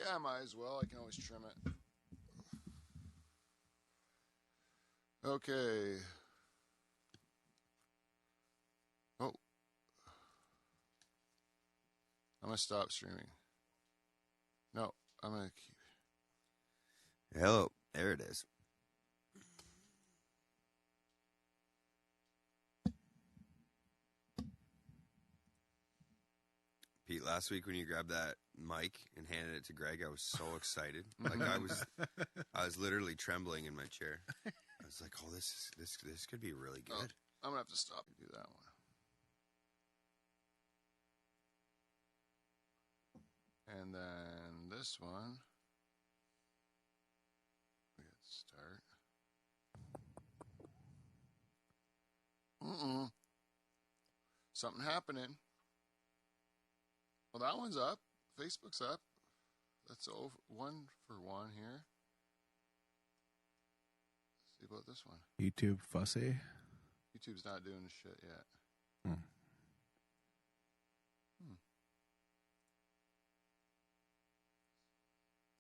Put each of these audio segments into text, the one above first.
Yeah, I might as well. I can always trim it. Okay. Oh. I'm going to stop streaming. No, I'm going to keep. Hello. There it is. Pete, last week when you grabbed that mic and handed it to Greg, I was so excited. Like I was literally trembling in my chair. I was like, "Oh, this could be really good." I'm going to have to stop and do that one. And then this one. We got start. Something happening. Well, that one's up. Facebook's up. That's over 1 for 1 here. Let's see about this one. YouTube fussy. YouTube's not doing shit yet.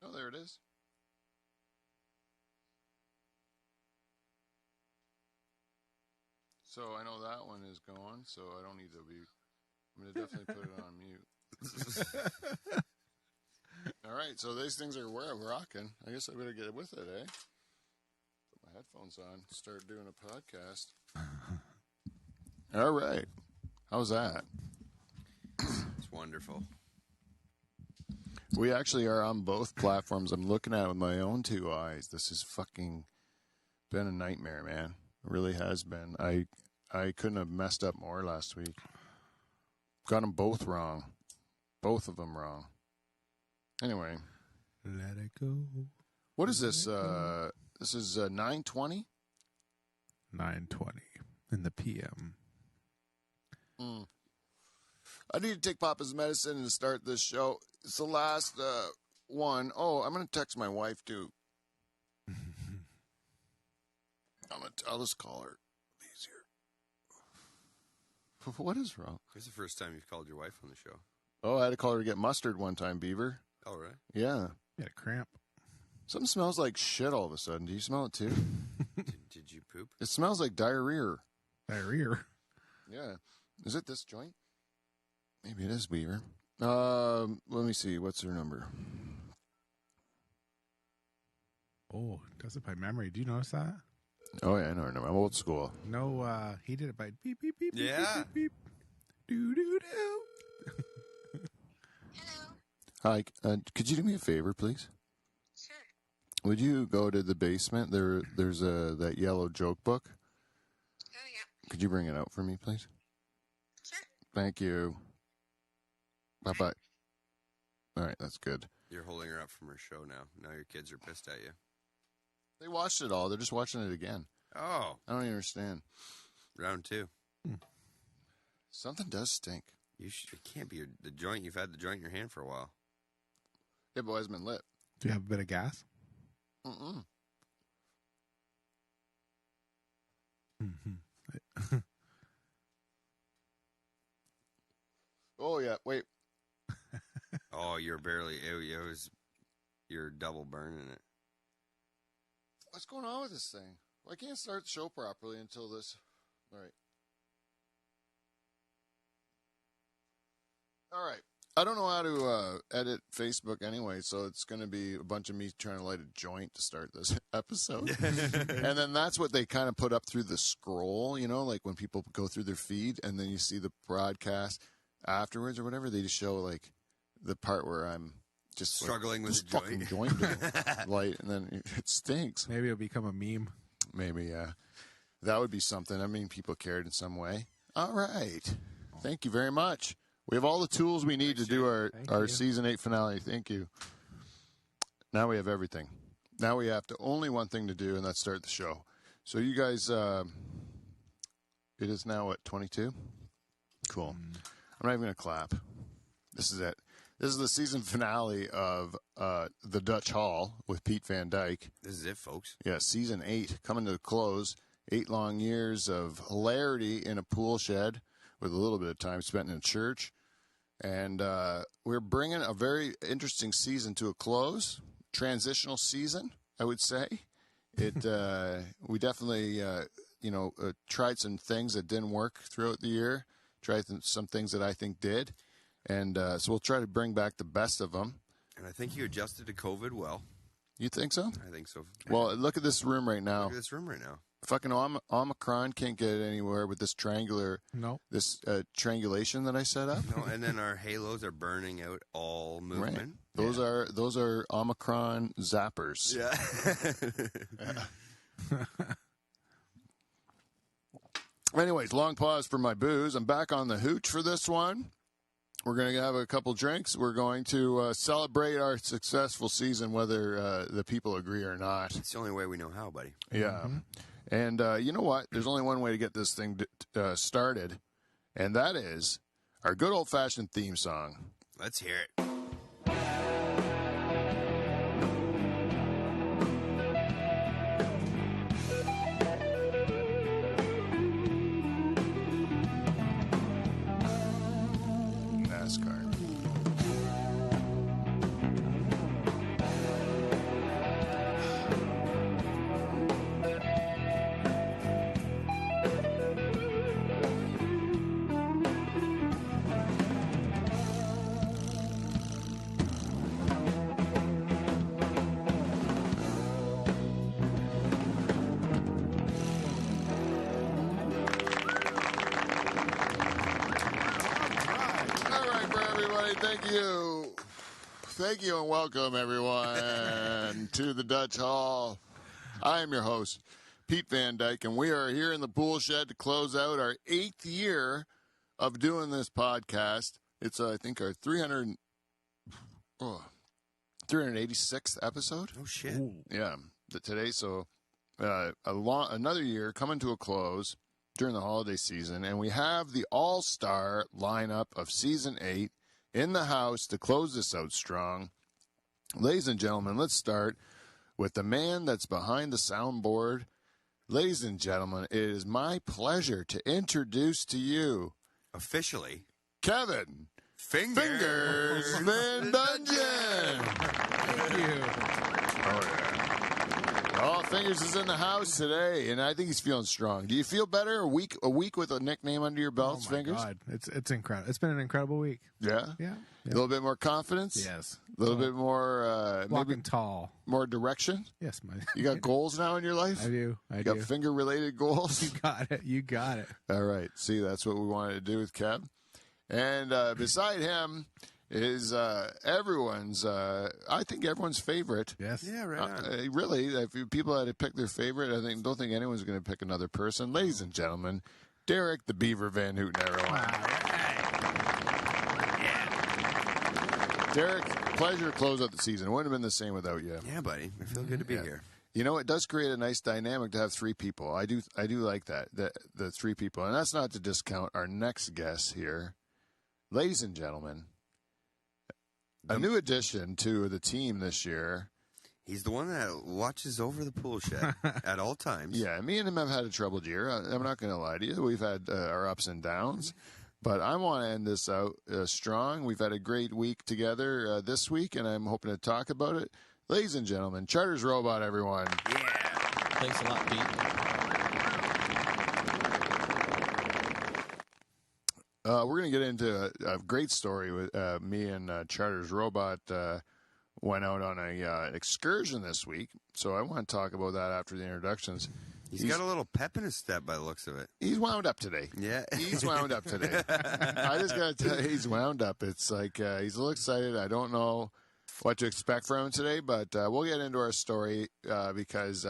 Oh, there it is. So I know that one is going, so I don't need to be... I'm going to definitely put it on mute. All right, so these things are rocking. I guess I better get with it, eh? Put my headphones on, start doing a podcast. All right. How's that? It's wonderful. We actually are on both platforms. I'm looking at it with my own two eyes. This has fucking been a nightmare, man. It really has been. I couldn't have messed up more last week. Got them both wrong. Both of them wrong. Anyway. Let it go. What is this? This is 9:20? 9:20 in the PM. I need to take Papa's medicine and start this show. It's the last one. Oh, I'm going to text my wife, too. I'll just call her. Easier. What is wrong? It's the first time you've called your wife on the show. Oh, I had to call her to get mustard one time, Beaver. Oh, right? Yeah. You had a cramp. Something smells like shit all of a sudden. Do you smell it, too? Did you poop? It smells like diarrhea. Diarrhea. Yeah. Is it this joint? Maybe it is, Beaver. Let me see. What's her number? Oh, does it by memory. Do you notice that? Oh, yeah, I know her number. I'm old school. No, he did it by beep, beep, beep, beep, Yeah. beep, beep, beep. Do, do, do. Hello. Hi. Could you do me a favor, please? Sure. Would you go to the basement? There's that yellow joke book. Oh, yeah. Could you bring it out for me, please? Sure. Thank you. Bye-bye. All right, that's good. You're holding her up from her show now. Now your kids are pissed at you. They watched it all. They're just watching it again. Oh. I don't even understand. Round 2. Something does stink. It can't be the joint. You've had the joint in your hand for a while. Yeah, but it hasn't been lit. Do you have a bit of gas? Mm-mm. Oh, yeah. Wait. Oh, you're you're double burning it. What's going on with this thing? Well, I can't start the show properly until this. All right. All right. I don't know how to edit Facebook anyway, so it's going to be a bunch of me trying to light a joint to start this episode. And then that's what they kind of put up through the scroll, you know, like when people go through their feed and then you see the broadcast afterwards or whatever, they just show like the part where I'm just struggling with this the fucking joint light, and then it stinks. Maybe it'll become a meme. Maybe, yeah. That would be something. I mean, people cared in some way. All right. Thank you very much. We have all the tools we need to do our season 8 finale. Thank you. Now we have everything. Now we have only one thing to do, and that's start the show. So you guys, it is now at 22? Cool. I'm not even going to clap. This is it. This is the season finale of The Dutch Hall with Pete Van Dyke. This is it, folks. Yeah, season 8 coming to the close. 8 long years of hilarity in a pool shed with a little bit of time spent in a church. And we're bringing a very interesting season to a close. Transitional season, I would say. We definitely, tried some things that didn't work throughout the year. Tried some things that I think did. And so we'll try to bring back the best of them. And I think you adjusted to COVID well. You think so? I think so. Well, look at this room right now. Look at this room right now. Fucking Omicron can't get anywhere with this triangulation that I set up. No, and then our halos are burning out all movement. Right. Those are Omicron zappers. Yeah. Anyways, long pause for my booze. I'm back on the hooch for this one. We're going to have a couple drinks. We're going to celebrate our successful season, whether the people agree or not. It's the only way we know how, buddy. Yeah. Mm-hmm. And you know what? There's only one way to get this thing started, and that is our good old-fashioned theme song. Let's hear it. NASCAR. Thank you and welcome, everyone, to the Dutch Hall. I am your host, Pete Van Dyke, and we are here in the pool shed to close out our 8th year of doing this podcast. It's, I think, our 386th episode. Oh, shit. Ooh. Yeah, today. So another year coming to a close during the holiday season, and we have the all-star lineup of Season 8 in the house to close this out strong. Ladies and gentlemen, let's start with the man that's behind the soundboard. Ladies and gentlemen, it is my pleasure to introduce to you, officially, Kevin Fingers Van Dungeon. Thank you. Oh, yeah. Oh, Fingers is in the house today, and I think he's feeling strong. Do you feel better? A week with a nickname under your belts, Fingers? God, it's incredible. It's been an incredible week. Yeah? Yeah. A little bit more confidence? Yes. A little bit more, walking tall. More direction? Yes, my. You got goals now in your life? I do. You got finger-related goals? You got it. All right. See, that's what we wanted to do with Kev. And beside him is everyone's, I think everyone's favorite. Yes. Yeah, right on. Really, if people had to pick their favorite, don't think anyone's going to pick another person. Ladies and gentlemen, Derek the Beaver Van Houten, everyone. All right. Yeah. Derek, pleasure to close out the season. It wouldn't have been the same without you. Yeah, buddy. I feel good to be here. You know, it does create a nice dynamic to have three people. I do like that, the three people. And that's not to discount our next guest here. Ladies and gentlemen, a new addition to the team this year. He's the one that watches over the pool shed at all times. Yeah, me and him have had a troubled year. I'm not going to lie to you. We've had our ups and downs. But I want to end this out strong. We've had a great week together this week, and I'm hoping to talk about it. Ladies and gentlemen, Charters Robot, everyone. Yeah. Thanks a lot, Pete. We're going to get into a great story with me and Charters Robot went out on a excursion this week. So I want to talk about that after the introductions. He's got a little pep in his step by the looks of it. He's wound up today. Yeah. He's wound up today. I just got to tell you, he's wound up. It's like he's a little excited. I don't know what to expect from him today, but we'll get into our story because,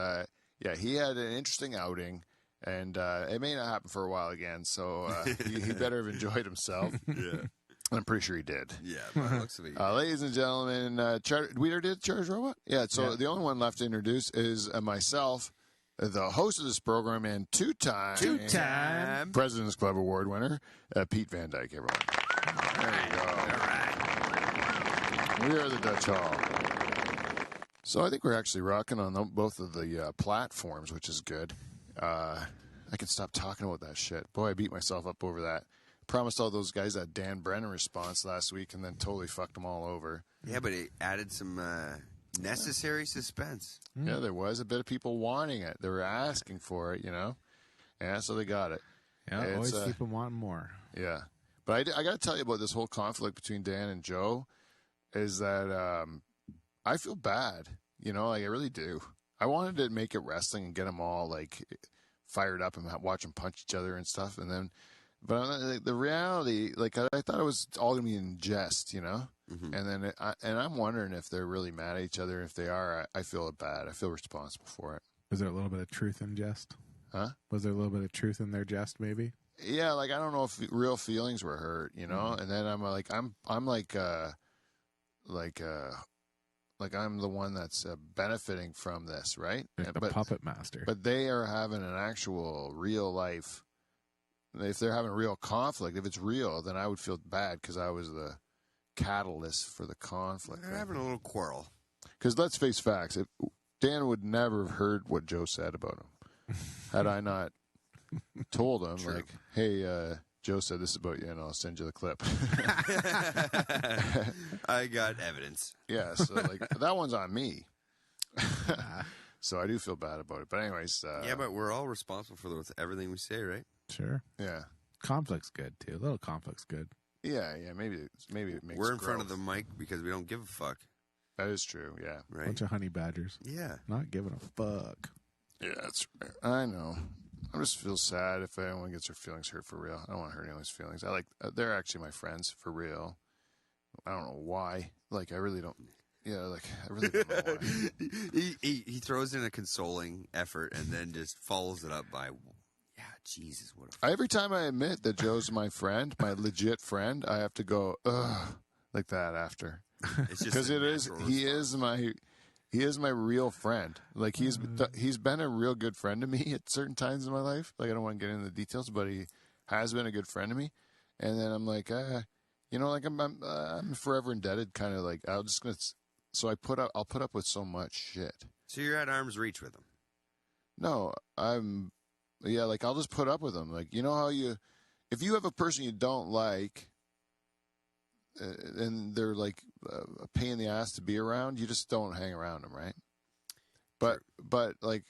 he had an interesting outing. And it may not happen for a while again, so he better have enjoyed himself. Yeah. I'm pretty sure he did. Yeah, by the looks of it. Ladies and gentlemen, we already did Charters Robot? Yeah, so the only one left to introduce is myself, the host of this program and two-time President's Club Award winner, Pete Van Dyke, everyone. There you go. All right. We are the Dutch Hall. So I think we're actually rocking on both of the platforms, which is good. I can stop talking about that shit. Boy, I beat myself up over that. promised all those guys that Dan Brennan response last week and then totally fucked them all over. Yeah, but it added some necessary suspense. Yeah, there was a bit of people wanting it. They were asking for it, Yeah, so they got it. Yeah, always keep them wanting more. Yeah. But I got to tell you about this whole conflict between Dan and Joe is that I feel bad, I really do. I wanted to make it wrestling and get them all, like, fired up and watch them punch each other and stuff. But the reality, like, I thought it was all going to be in jest, Mm-hmm. And then I'm wondering if they're really mad at each other. If they are, I feel bad. I feel responsible for it. Was there a little bit of truth in jest? Huh? Was there a little bit of truth in their jest, maybe? Yeah, like I don't know if real feelings were hurt, And then I'm like I'm the one that's benefiting from this, right? Like the puppet master. But they are having an actual real life. If they're having real conflict, if it's real, then I would feel bad because I was the catalyst for the conflict. They're having a little quarrel. Because let's face facts, Dan would never have heard what Joe said about him had I not told him, True. like, hey, Joe said this about you, and I'll send you the clip. I got evidence. Yeah, so like that one's on me. So I do feel bad about it. But anyways. Yeah, but we're all responsible for everything we say, right? Sure. Yeah. Conflict's good, too. A little conflict's good. Yeah, maybe it makes We're in growth. front of the mic because we don't give a fuck. That is true, yeah. Right? Bunch of honey badgers. Yeah. Not giving a fuck. Yeah, that's right. I know. I just feel sad if anyone gets their feelings hurt for real. I don't want to hurt anyone's feelings. They're actually my friends for real. I don't know why. Like, I really don't. Yeah, like, I really don't know why. he throws in a consoling effort and then just follows it up by, yeah, Jesus, what a... Every time I admit that Joe's my friend, my legit friend, I have to go, ugh, like that after. It's just Because he is my real friend. Like, he's been a real good friend to me at certain times in my life. Like, I don't want to get into the details, but he has been a good friend to me. And then I'm like, like I'm forever indebted. Kind of like so I'll put up with so much shit. So you're at arm's reach with him. No, like I'll just put up with them. Like, how if you have a person you don't like, and they're like a pain in the ass to be around, you just don't hang around them, right? But like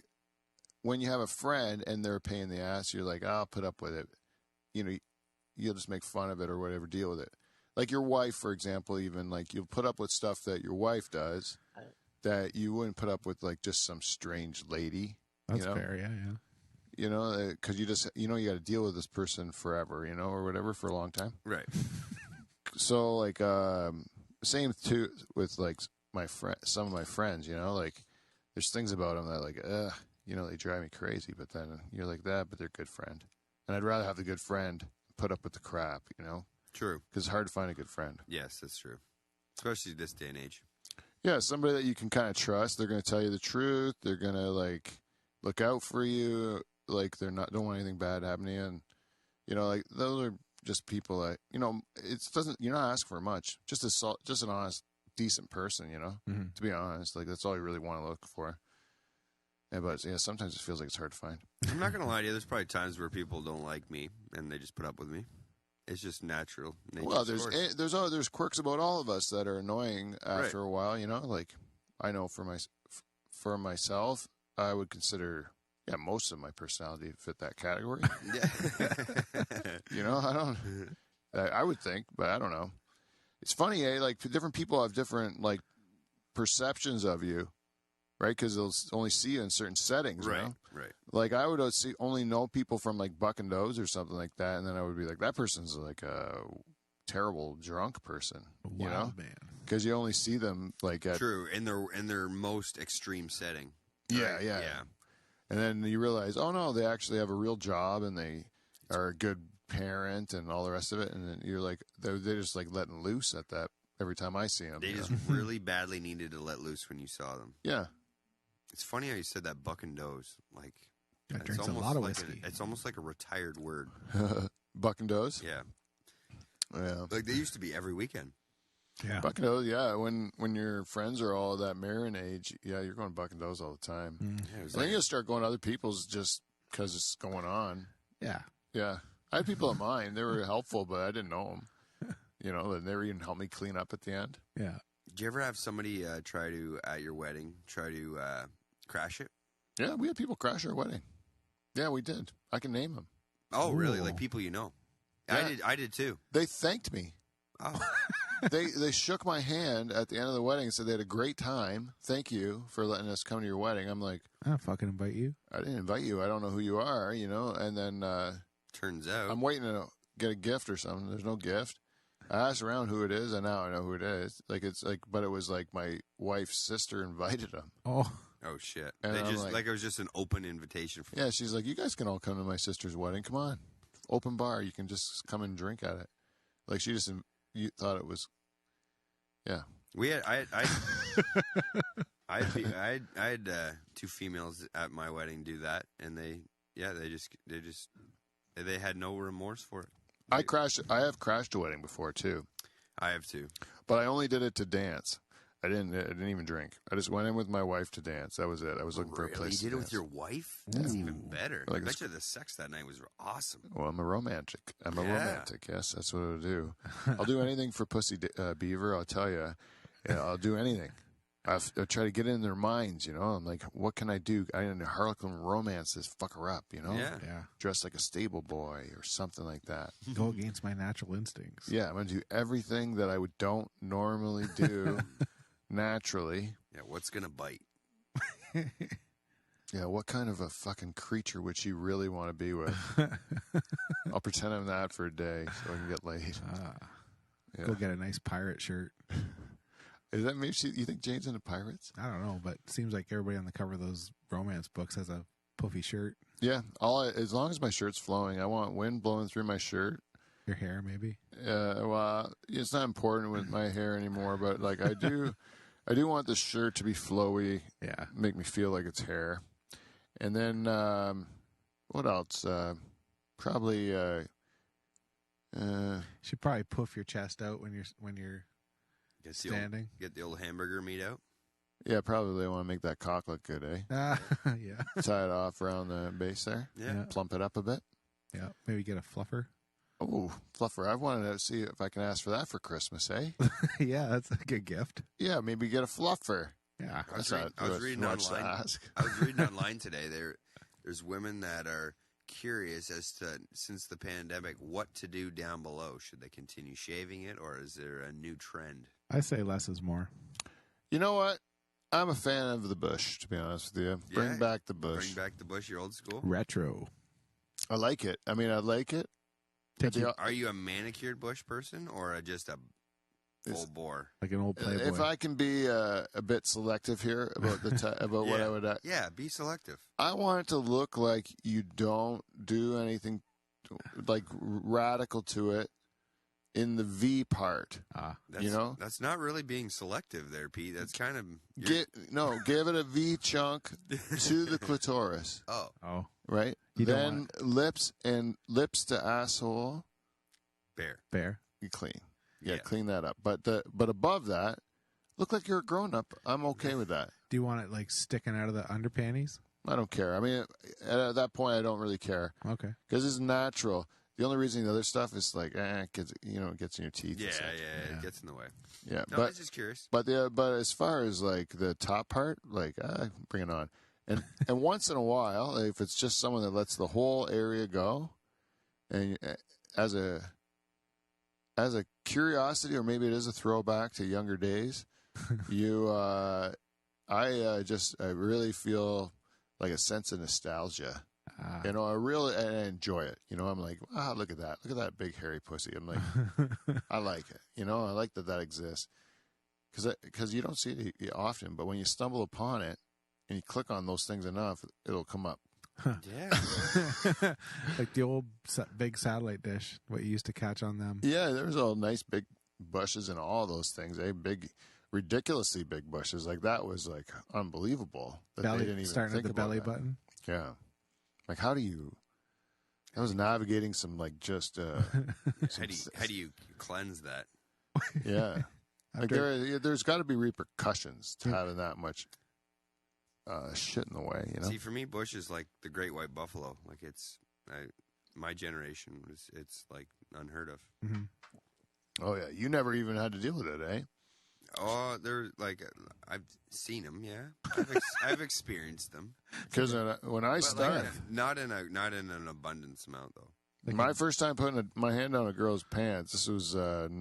when you have a friend and they're a pain in the ass, you're like, I'll put up with it. You'll just make fun of it or whatever, deal with it. Like your wife, for example, even like you'll put up with stuff that your wife does that you wouldn't put up with like just some strange lady. That's fair, yeah. Because you just, you got to deal with this person forever, or whatever for a long time. Right. So like, same too with like some of my friends, like there's things about them that like, they drive me crazy, but then you're like that, but they're a good friend. And I'd rather have the good friend put up with the crap, True. Because it's hard to find a good friend. Yes, that's true. Especially this day and age. Yeah, somebody that you can kind of trust. They're going to tell you the truth. They're going to like look out for you. Like don't want anything bad happening to you. And like those are just people that you're not asking for much. Just an honest, decent person. Mm-hmm. To be honest, like that's all you really want to look for. Yeah, but sometimes it feels like it's hard to find. I'm not gonna lie to you. There's probably times where people don't like me and they just put up with me. It's just natural. Well, there's quirks about all of us that are annoying after a while. Like I know for myself, I would consider most of my personality fit that category. I would think, but I don't know. It's funny, like different people have different like perceptions of you. Right, because they'll only see you in certain settings, right? Right. Like I would only know people from like Buck and Doze or something like that, and then I would be like, that person's like a terrible drunk person, man. Because you only see them like at true in their most extreme setting. Yeah. And then you realize, oh no, they actually have a real job and they are a good parent and all the rest of it, and then you're like, they're just like letting loose at that every time I see them. They just really badly needed to let loose when you saw them. Yeah. It's funny how you said that Buck and Doze. Like, that drinks a lot of whiskey. It's almost like a retired word. Buck and Doze? Yeah. Yeah. Like, they used to be every weekend. Yeah. Buck and Doze, yeah. When your friends are all that marrying age, yeah, you're going to Buck and Doze all the time. Mm. Yeah, And then you'll start going to other people's just because it's going on. Yeah. Yeah. I had people at mine. They were helpful, but I didn't know them. You know, and they were even helped me clean up at the end. Yeah. Did you ever have somebody try to, at your wedding, crash it? Yeah, we had people crash our wedding. Yeah, we did. I can name them. Oh, really? Ooh. Like people you know? Yeah. I did too. They thanked me. Oh. They shook my hand at the end of the wedding and said they had a great time. Thank you for letting us come to your wedding. I'm like, I don't fucking invite you. I didn't invite you. I don't know who you are, you know. And then Turns out. I'm waiting to get a gift or something. There's no gift. I asked around who it is, and now I know who it is. Like it's like, but it was like my wife's sister invited them. Oh. Oh, shit. And They I'm just, like- like it was just an open invitation. For Yeah, she's like, you guys can all come to my sister's wedding. Come on, open bar. You can just come and drink at it. Like she just you thought it was, yeah. We had, I had two females at my wedding do that, and they had no remorse for it. I have crashed a wedding before too, I have too. but I only did it to dance. I didn't even drink. I just went in with my wife to dance. That was it. I was looking for a place. You did to it dance. with your wife? That's even better. Like I bet you the sex that night was awesome. Well, I'm a romantic. Yeah. Romantic. Yes, that's what I'll do. I'll do anything for Pussy Beaver. I'll tell you. Yeah, I'll do anything. I'll try to get in their minds, you know. I'm like, what can I do? I need to Harlequin romance this fucker up, you know. Yeah. Yeah. Dress like a stable boy or something like that. Go against my natural instincts. Yeah, I'm gonna do everything that I don't normally do naturally. Yeah, what's going to bite? Yeah, what kind of a fucking creature would she really want to be with? I'll pretend I'm that for a day so I can get laid. Yeah. Go get a nice pirate shirt. Is that maybe you think Jane's into pirates? I don't know, but it seems like everybody on the cover of those romance books has a puffy shirt. Yeah, as long as my shirt's flowing, I want wind blowing through my shirt. Your hair, maybe. Well, it's not important with my hair anymore, but like I do want the shirt to be flowy. Yeah. Make me feel like it's hair. And then what else? Probably. Should probably puff your chest out when you're standing. Get the old hamburger meat out. Yeah, probably want to make that cock look good, eh? Yeah. Tie it off around the base there. Yeah. Plump it up a bit. Yeah. Maybe get a fluffer. Oh, fluffer. I wanted to see if I can ask for that for Christmas, eh? Yeah, that's a good gift. Yeah, maybe get a fluffer. Yeah. I was reading online. I was reading online today. There's women that are curious as to, since the pandemic, what to do down below. Should they continue shaving it, or is there a new trend? I say less is more. You know what? I'm a fan of the bush, to be honest with you. Bring back the bush. Bring back the bush, your old school. Retro. I like it. I mean, I like it. Are you a manicured bush person or just a full bore? Like an old Playboy. If I can be a bit selective here about about what I would, yeah, be selective. I want it to look like you don't do anything like radical to it in the V part. That's not really being selective there, Pete. That's kind of give it a V chunk to the clitoris. Oh. Right? Then lips to asshole. Bare. You clean. Yeah, clean that up. But above that, look like you're a grown up. I'm okay with that. Do you want it like sticking out of the underpanties? I don't care. I mean, at that point, I don't really care. Okay. Because it's natural. The only reason the other stuff is like, it gets in your teeth. Yeah, it gets in the way. Yeah, no, I was just curious. But as far as like the top part, like bring it on. And once in a while, if it's just someone that lets the whole area go, and as a curiosity, or maybe it is a throwback to younger days, I really feel like a sense of nostalgia. I enjoy it. I'm like, wow, look at that big hairy pussy. I'm like, I like it. I like that exists because you don't see it often, but when you stumble upon it and you click on those things enough, it'll come up. Yeah, like the old big satellite dish. What you used to catch on them. Yeah, there was all nice big bushes and all those things. Big, ridiculously big bushes. Like that was like unbelievable. That they didn't even starting think at the about belly that. button. Yeah. Like, how do you? I was navigating some like just. How do you cleanse that? Yeah, like there's got to be repercussions to having that much shit in the way. See, for me, bush is like the great white buffalo. Like my generation it's like unheard of. Mm-hmm. Oh yeah, you never even had to deal with it, eh? Oh, they're like I've seen them. Yeah, I've experienced them. Because when I But started, not in an abundance amount though. my first time putting my hand on a girl's pants, this was probably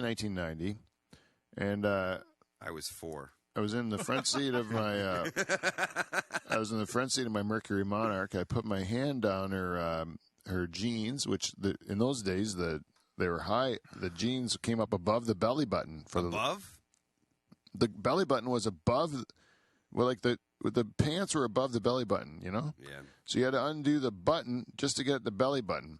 1990, and I was 4. I was in the front seat of my Mercury Monarch. I put my hand down her jeans, which in those days they were high. The jeans came up above the belly button. The belly button was above. Well, like the pants were above the belly button, you know. Yeah. So you had to undo the button just to get at the belly button.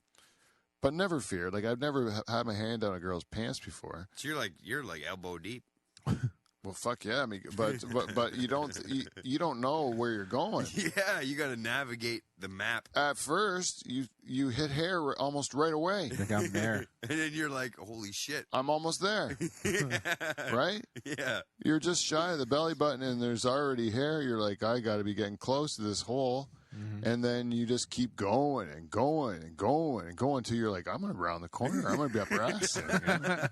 But never fear. Like I've never had my hand down a girl's pants before. So you're like elbow deep. Well, fuck yeah, I mean, but you don't know where you're going. Yeah, you got to navigate the map. At first, you hit hair almost right away. Like I'm there. And then you're like, holy shit. I'm almost there, right? Yeah. You're just shy of the belly button, and there's already hair. You're like, I got to be getting close to this hole. Mm-hmm. And then you just keep going and going and going and going until you're like, I'm going to round the corner. I'm going to be up her ass. And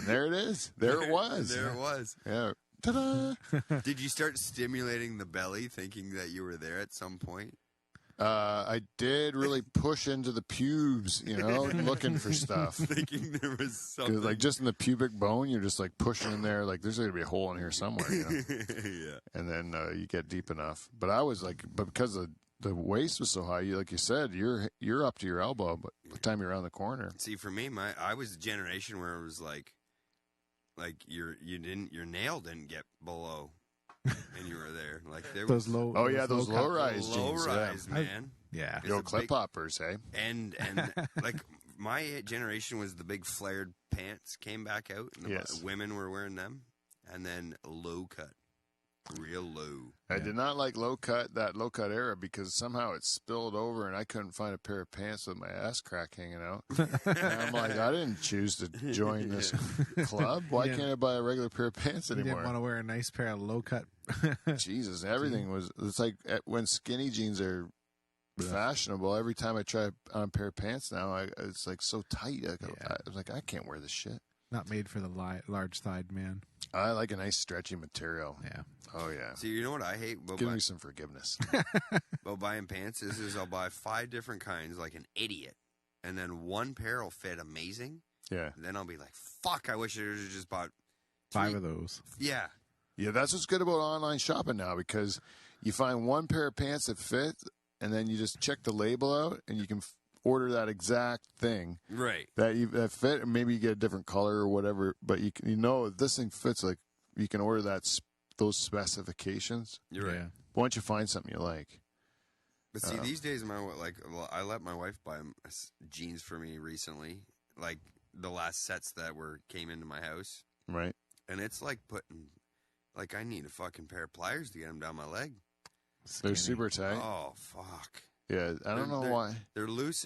there it is. There it was. There it was. Yeah. Ta-da! Did you start stimulating the belly thinking that you were there at some point? I did really push into the pubes, looking for stuff. Thinking there was something. Like just in the pubic bone, you're just like pushing in there. Like there's going to be a hole in here somewhere. Yeah. And then you get deep enough. But I was like, because the waist was so high, like you said, you're up to your elbow, but by the time you're around the corner. See, for me, I was the generation where it was like your nail didn't get below, and you were there. Like there those was low. Oh yeah, those low rise low jeans. rise, Yeah. man. Yeah. Yo, clip hoppers, hey. And like my generation was the big flared pants came back out, and the women were wearing them, and then low cut. Real low. I did not like that low cut era because somehow it spilled over and I couldn't find a pair of pants with my ass crack hanging out. And I'm like, I didn't choose to join this club. Why can't I buy a regular pair of pants anymore? You didn't want to wear a nice pair of low cut. Jesus, everything was. It's like when skinny jeans are fashionable. Every time I try on a pair of pants now, it's like so tight. I was like, I can't wear this shit. Not made for the large thighed man. I like a nice stretchy material. Yeah. Oh yeah. See, you know what I hate? Give me some forgiveness. About buying pants is I'll buy 5 different kinds like an idiot, and then one pair will fit amazing. Yeah. And then I'll be like, fuck, I wish I would have just bought 5 of those. Yeah. Yeah, that's what's good about online shopping now because you find one pair of pants that fit, and then you just check the label out, and you can order that exact thing, right? That fit. Maybe you get a different color or whatever, but if this thing fits. Like you can order those specifications. You're right. Yeah. Once you find something you like. But see, these days, I let my wife buy jeans for me recently, like the last sets that came into my house, right? And it's like I need a fucking pair of pliers to get them down my leg. They're super tight. Oh fuck. Yeah, I don't know why. They're loose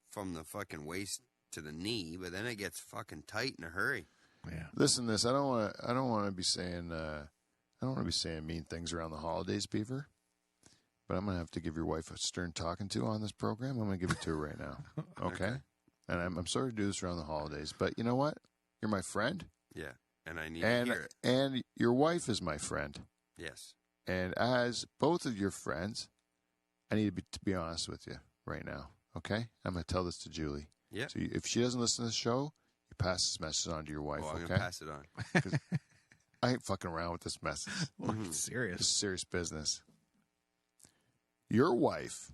from the fucking waist to the knee, but then it gets fucking tight in a hurry. Yeah. Listen, I don't want to be saying mean things around the holidays, Beaver. But I'm gonna have to give your wife a stern talking to on this program. I'm gonna give it to her right now. Okay? And I'm sorry to do this around the holidays, but you know what? You're my friend. Yeah, and I need to hear it. And your wife is my friend. Yes. And as both of your friends, I need to be honest with you right now, okay? I'm going to tell this to Julie. Yeah. So if she doesn't listen to the show, you pass this message on to your wife, I'm okay? going to pass it on. 'Cause I ain't fucking around with this message. Well, it's serious. It's serious business. Your wife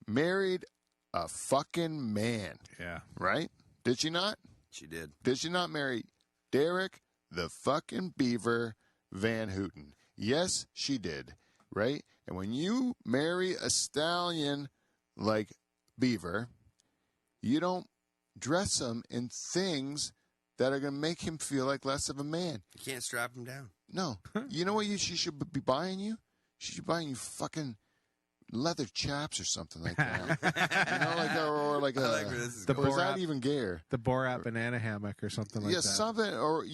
married a fucking man. Yeah. Right? Did she not? She did. Did she not marry Derek the fucking Beaver Van Houten? Yes, she did. Right? And when you marry a stallion like Beaver, you don't dress him in things that are going to make him feel like less of a man. You can't strap him down. No. You know what she should be buying you? She should be buying you fucking leather chaps or something like that. or like I like where this is or going. is that even gayer? The Borat banana hammock or something like that. Yeah, something, or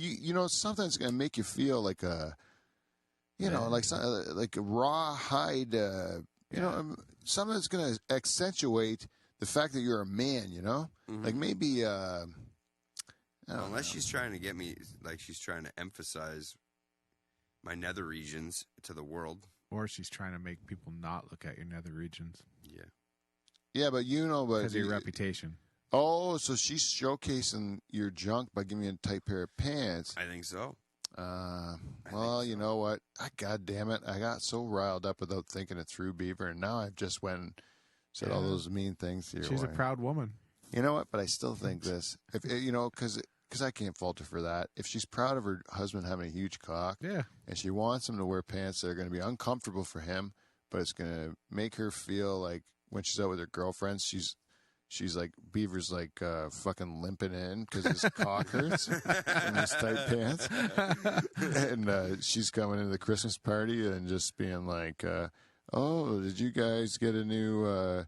something that's going to make you feel like a, like a raw hide You know, something that's going to accentuate the fact that you're a man, you know? Like maybe, unless she's trying to get me, like she's trying to emphasize my nether regions to the world. Or she's trying to make people not look at your nether regions. Yeah. Yeah, but because of your reputation. Oh, so she's showcasing your junk by giving you a tight pair of pants. I think so. Well, you know what? God damn it. I got so riled up without thinking it through, Beaver, and now I've just went and said all those mean things to your She's wife. a proud woman. You know what? But I still think this. If you know, because I can't fault her for that. If she's proud of her husband having a huge cock, and she wants him to wear pants that are going to be uncomfortable for him, but it's going to make her feel like when she's out with her girlfriends, she's like, Beaver's like fucking limping in because his cock hurts in his tight pants. And she's coming into the Christmas party and just being like, oh, did you guys get a new,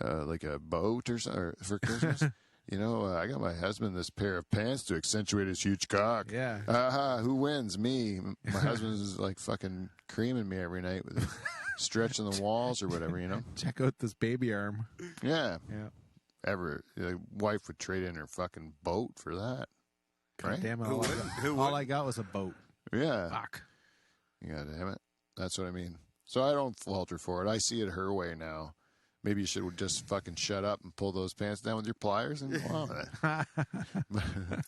like a boat or something for Christmas? You know, I got my husband this pair of pants to accentuate his huge cock. Yeah. Who wins? Me. My husband's like fucking creaming me every night with stretching the walls or whatever, you know? Check out this baby arm. Yeah. Yeah. The wife would trade in her fucking boat for that. Right? Damn it. All I got was a boat. Yeah. Fuck. Yeah, damn it. That's what I mean. So I don't fault her for it. I see it her way now. Maybe you should just fucking shut up and pull those pants down with your pliers and go on with it.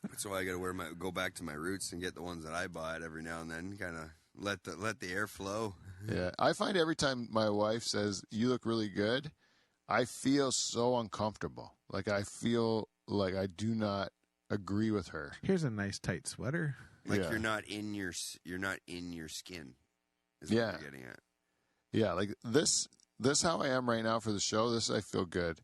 That's why I got to go back to my roots and get the ones that I bought every now and then. Kind of let the air flow. Yeah, I find every time my wife says you look really good, I feel so uncomfortable. Like I feel like I do not agree with her. Here's a nice tight sweater. Like you're not in your skin. Is what you're getting at. Yeah, like this how I am right now for the show. This I feel good.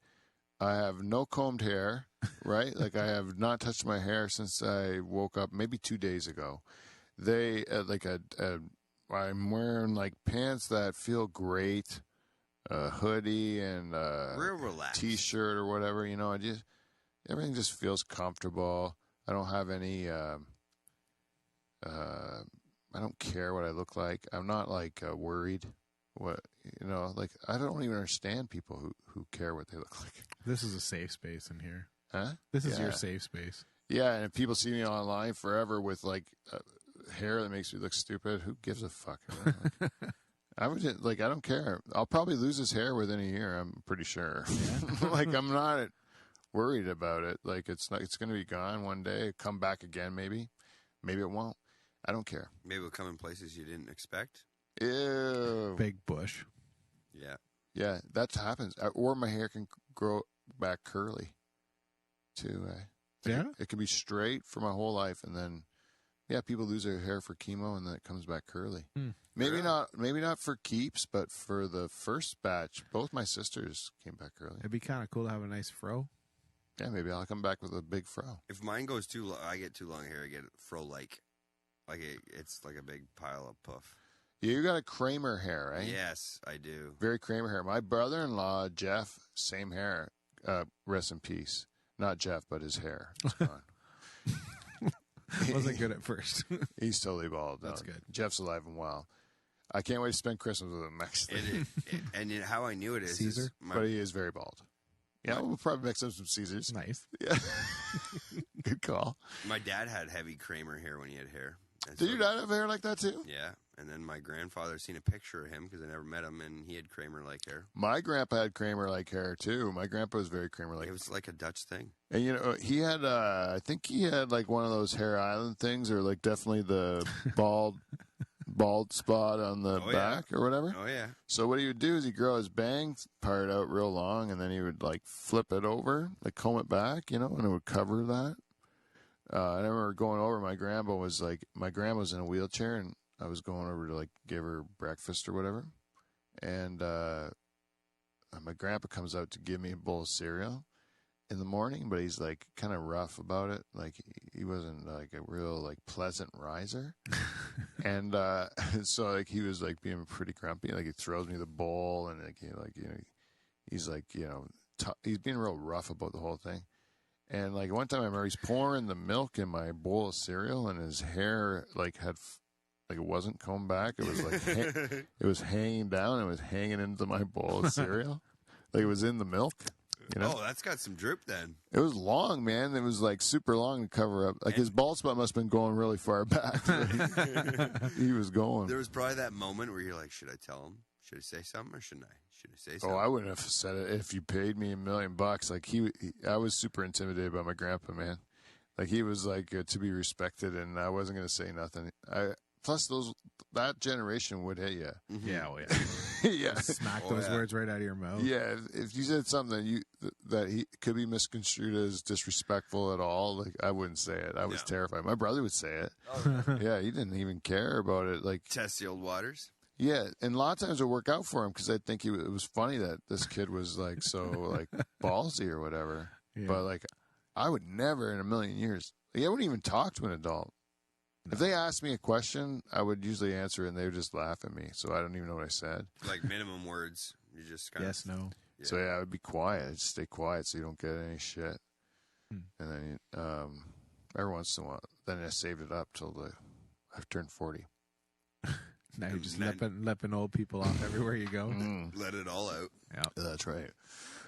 I have no combed hair, right? Like I have not touched my hair since I woke up, maybe 2 days ago. They I'm wearing like pants that feel great, a hoodie and real relaxed t-shirt or whatever. You know, everything just feels comfortable. I don't have any. I don't care what I look like. I'm not like worried. What like I don't even understand people who care what they look like. This is a safe space in here. Huh? This is your safe space. Yeah, and if people see me online forever with like hair that makes me look stupid, who gives a fuck? I would I don't care. I'll probably lose this hair within a year. I'm pretty sure. Yeah. Like I'm not worried about it. Like it's going to be gone one day. Come back again, maybe. Maybe it won't. I don't care. Maybe it'll come in places you didn't expect. Ew. Big bush. Yeah. Yeah, that happens. Or my hair can grow back curly, too. It can be straight for my whole life, and then, people lose their hair for chemo, and then it comes back curly. Maybe not for keeps, but for the first batch, both my sisters came back curly. It'd be kind of cool to have a nice fro. Yeah, maybe I'll come back with a big fro. If mine goes too long, I get too long hair, I get fro-like. Like it's like a big pile of puff. Yeah, you got a Kramer hair, right? Yes, I do. Very Kramer hair. My brother-in-law, Jeff, same hair. Rest in peace. Not Jeff, but his hair. It's gone. Wasn't good at first. He's totally bald. That's good. Jeff's alive and well. I can't wait to spend Christmas with him next. And how I knew it is Caesar, but he is very bald. Yeah, we'll probably mix up some Caesars. Nice. Yeah. Good call. My dad had heavy Kramer hair when he had hair. Did your dad have hair like that too? Yeah. And then my grandfather seen a picture of him because I never met him, and he had Kramer-like hair. My grandpa had Kramer-like hair too. My grandpa was very Kramer-like. It was like a Dutch thing. And he had, I think he had like one of those hair island things, or like definitely the bald spot on the back or whatever. Oh yeah. So what he would do is he'd grow his bang part out real long, and then he would like flip it over, like comb it back, and it would cover that. I remember going over. My grandma was in a wheelchair, and I was going over to like give her breakfast or whatever, and my grandpa comes out to give me a bowl of cereal in the morning, but he's like kind of rough about it. Like he wasn't like a real like pleasant riser, and so like he was like being pretty grumpy. Like he throws me the bowl, and he's like he's being real rough about the whole thing. And like one time I remember he's pouring the milk in my bowl of cereal, and his hair like had Like it wasn't combed back. It was like it was hanging down. It was hanging into my bowl of cereal. Like it was in the milk. You know? Oh, that's got some drip then. It was long, man. It was like super long to cover up. Like his bald spot must have been going really far back. He was going. There was probably that moment where you're like, should I tell him? Should I say something or shouldn't I? Should I say something? Oh, I wouldn't have said it if you paid me $1 million. Like I was super intimidated by my grandpa, man. Like he was like to be respected, and I wasn't going to say nothing. Plus that generation would hit you. Mm-hmm. Yeah, well, yeah. Yeah, Smack those words right out of your mouth. yeah. If you said something that he could be misconstrued as disrespectful at all, like I wouldn't say it. I was terrified. My brother would say it. Oh, Yeah, he didn't even care about it. Like test the old waters. yeah, and a lot of times it would work out for him because I think it was funny that this kid was like so like ballsy or whatever. Yeah. But like, I would never in a million years. Like, I wouldn't even talk to an adult. No. If they asked me a question, I would usually answer it, and they would just laugh at me. So I don't even know what I said. Like minimum words. You just kind yes, no. Yeah. So yeah, I would be quiet. I'd stay quiet so you don't get any shit. And then every once in a while, then I saved it up till I've turned 40. Now you're just lepping old people off everywhere you go. Let it all out. Yeah, that's right.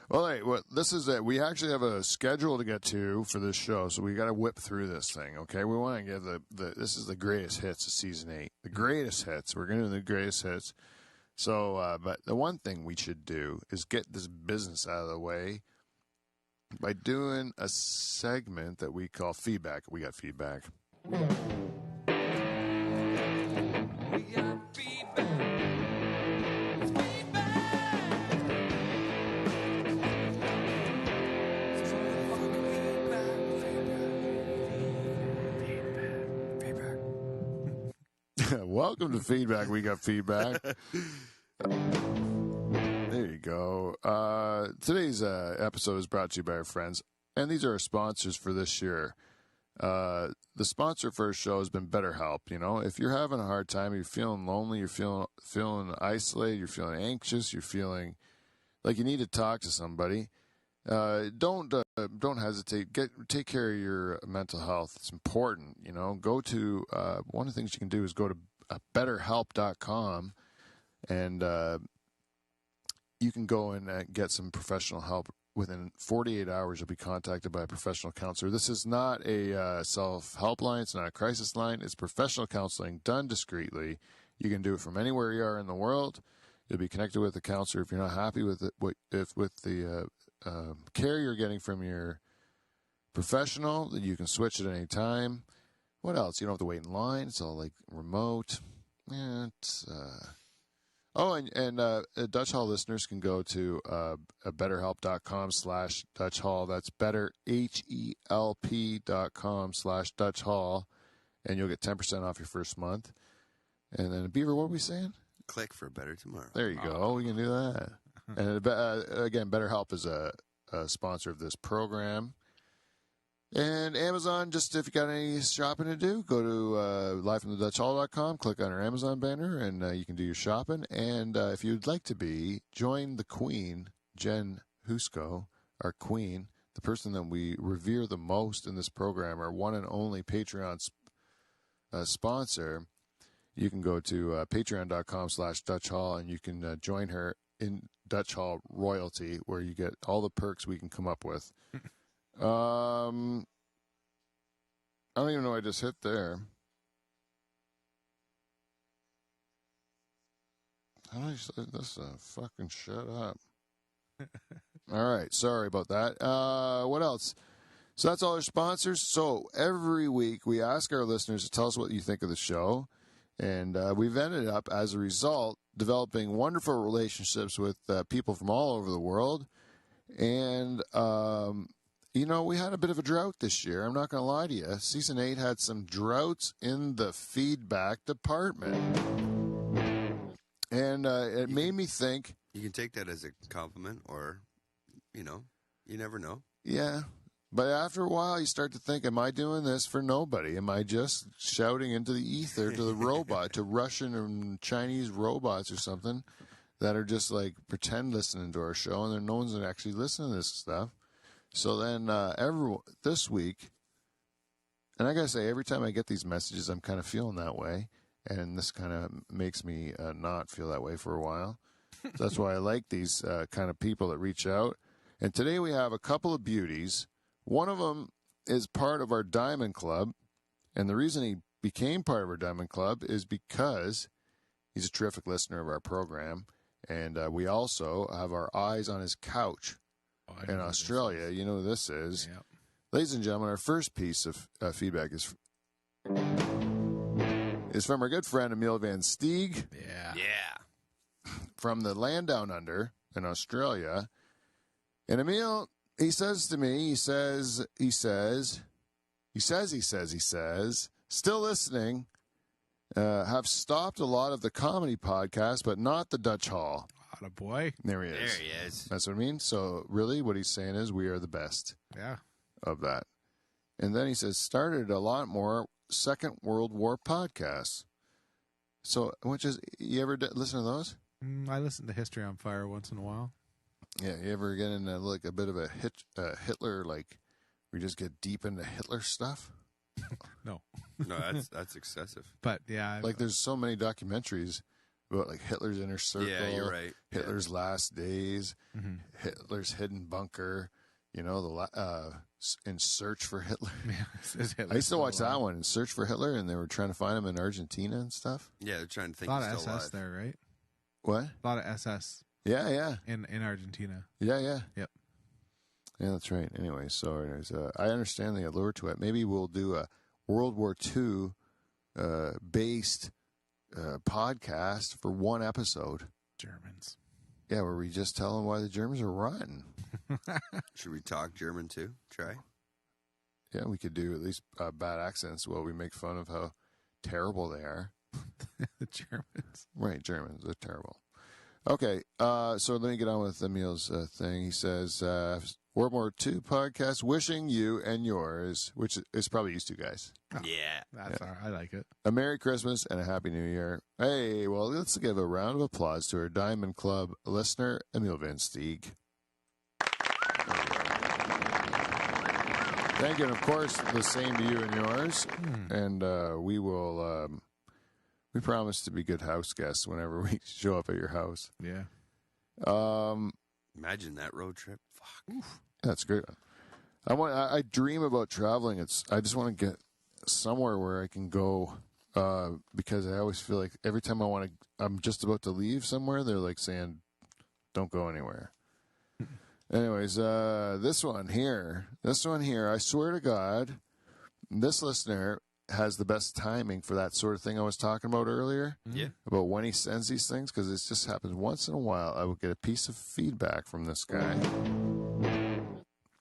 Well, hey, this is it. We actually have a schedule to get to for this show, so we got to whip through this thing, okay? We want to give this is the greatest hits of season 8. The greatest hits. We're going to do the greatest hits. So, but the one thing we should do is get this business out of the way by doing a segment that we call feedback. We got feedback. We got feedback. Welcome to Feedback. We got feedback. There you go. Today's episode is brought to you by our friends, and these are our sponsors for this year. The sponsor for our show has been BetterHelp. You know, if you're having a hard time, you're feeling lonely, you're feeling isolated, you're feeling anxious, you're feeling like you need to talk to somebody, don't hesitate. Take care of your mental health. It's important. You know, go to one of the things you can do is go to BetterHelp.com, and you can go and get some professional help. Within 48 hours, you'll be contacted by a professional counselor. This is not a self-help line. It's not a crisis line. It's professional counseling done discreetly. You can do it from anywhere you are in the world. You'll be connected with a counselor if you're not happy with it. With the care you're getting from your professional, that you can switch at any time. What else? You don't have to wait in line. It's all like remote. Yeah, it's and Dutch Hall listeners can go to betterhelp.com/Dutch Hall. That's betterhelp.com/Dutch Hall, and you'll get 10% off your first month. And then, Beaver, what are we saying? Click for a better tomorrow. There you go. We can do that. And again, BetterHelp is a sponsor of this program. And Amazon, just if you got any shopping to do, go to livefromthedutchhall.com, click on our Amazon banner, and you can do your shopping. And if you'd like to join the queen, Jen Husko, our queen, the person that we revere the most in this program, our one and only Patreon sponsor. You can go to patreon.com/Dutch Hall, and you can join her in Dutch Hall royalty, where you get all the perks we can come up with. I don't even know what I just hit there. How do I say this? Fucking shut up. All right. Sorry about that. What else? So that's all our sponsors. So every week we ask our listeners to tell us what you think of the show. And we've ended up, as a result, developing wonderful relationships with people from all over the world. And, you know, we had a bit of a drought this year. I'm not going to lie to you. Season 8 had some droughts in the feedback department. And it made me think. You can take that as a compliment, or, you know, you never know. Yeah. But after a while, you start to think, am I doing this for nobody? Am I just shouting into the ether to the robot, to Russian and Chinese robots or something that are just like pretend listening to our show, and no one's actually listening to this stuff? So then this week, and I got to say, every time I get these messages, I'm kind of feeling that way. and this kind of makes me not feel that way for a while. So that's why I like these kind of people that reach out. And today we have a couple of beauties. One of them is part of our Diamond Club, and the reason he became part of our Diamond Club is because he's a terrific listener of our program, and we also have our eyes on his couch in Australia. You know who this is. Yep. Ladies and gentlemen, our first piece of feedback is from our good friend Emil Van Steeg Yeah. from the land down under in Australia. And Emil, he says to me, he says, still listening, have stopped a lot of the comedy podcasts, but not the Dutch Hall. Atta boy. There he is. There he is. That's what I mean. So really what he's saying is we are the best Yeah. of that. And then he says, started a lot more Second World War podcasts. So, which is, you ever listen to those? I listen to History on Fire once in a while. Yeah, you ever get into like a bit of a Hitler, like we just get deep into Hitler stuff? No. No, that's excessive. But yeah. Like there's so many documentaries about like Hitler's Inner Circle, Yeah, you're right. Hitler's Last Days, Mhm. Hitler's Hidden Bunker, you know, In Search for Hitler. I used to watch that one, In Search for Hitler, and they were trying to find him in Argentina and stuff. Yeah, they're trying to A think lot he's of still SS alive. there, right? What? A lot of SS Yeah. in Argentina. Yeah. Yep. Yeah, that's right. Anyway, so anyways, I understand the allure to it. Maybe we'll do a World War II based podcast for one episode. Germans. Yeah, where we just tell them why the Germans are rotten. Should we talk German too? Try. Yeah, we could do at least bad accents while we make fun of how terrible they are. The Germans. Right, Germans, they're terrible. Okay, so let me get on with Emil's thing. He says, World War II podcast, wishing you and yours, which is probably used to guys, Yeah. That's all right. I like it. a Merry Christmas and a Happy New Year. Hey, well, let's give a round of applause to our Diamond Club listener, Emil Van Steeg. Thank you, and of course, the same to you and yours. And we will, we promise to be good house guests whenever we show up at your house. Yeah. Imagine that road trip. Fuck. That's great. I dream about traveling. I just want to get somewhere where I can go because I always feel like every time I'm just about to leave somewhere, they're like saying, "Don't go anywhere." Anyways, this one here, I swear to God, this listener has the best timing for that sort of thing I was talking about earlier. Yeah. About when he sends these things, because it just happens once in a while. I will get a piece of feedback from this guy,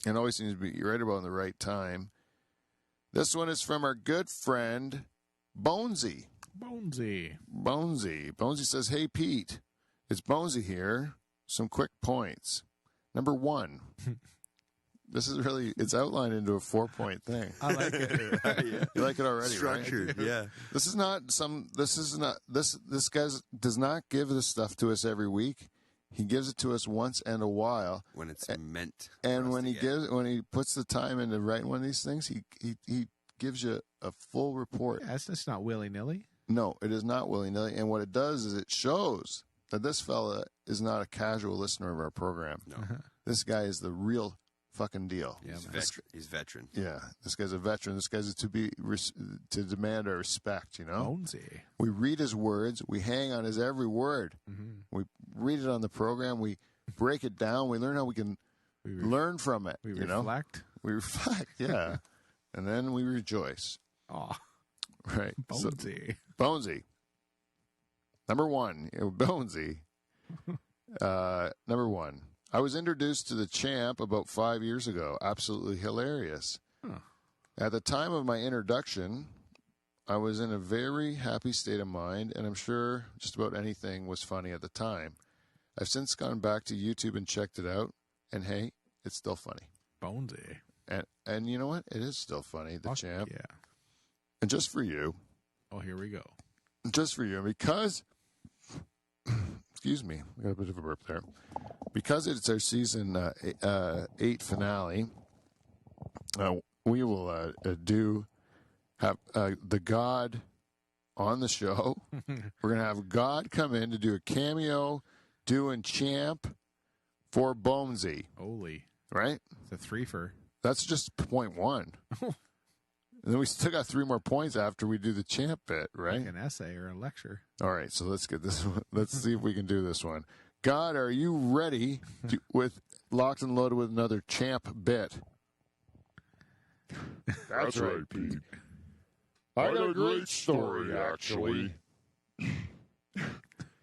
and always seems to be right about the right time. This one is from our good friend Bonesy. Bonesy says, "Hey Pete, it's Bonesy here. Some quick points. Number one." This is it's outlined into a 4-point thing. I like it. Yeah. You like it already, Structured, right? yeah. This guy does not give this stuff to us every week. He gives it to us once in a while. When it's meant. And for us when to when get. he puts the time into writing one of these things, he gives you a full report. Yeah, it's just not willy-nilly. No, it is not willy-nilly. And what it does is it shows that this fella is not a casual listener of our program. No. This guy is the real fucking deal. Yeah, He's veteran. Yeah, this guy's a veteran. This guy's to demand our respect, you know? Bonesy. We read his words. We hang on his every word. Mm-hmm. We read it on the program. We break it down. We learn how we can learn from it, We you know? reflect. We reflect, yeah. And then we rejoice. Oh, Right. So, Bonesy. Bonesy. Number one, Bonesy. Number one. I was introduced to the champ about 5 years ago. Absolutely hilarious. Huh. At the time of my introduction, I was in a very happy state of mind, and I'm sure just about anything was funny at the time. I've since gone back to YouTube and checked it out, and hey, it's still funny. Bonesy. And you know what? It is still funny, the Fuck champ. Yeah. And just for you, Oh, here we go. just for you, because, excuse me, I got a bit of a burp there. Because it's our season 8 finale, we will have the God on the show. We're going to have God come in to do a cameo doing Champ for Bonesy. Holy. Right? It's a threefer. That's just point one. And then we still got 3 more points after we do the Champ bit, right? Like an essay or a lecture. All right, so let's get this one. Let's see if we can do this one. God, are you ready with locked and loaded with another Champ bit? That's right, Pete. I got a great story, actually.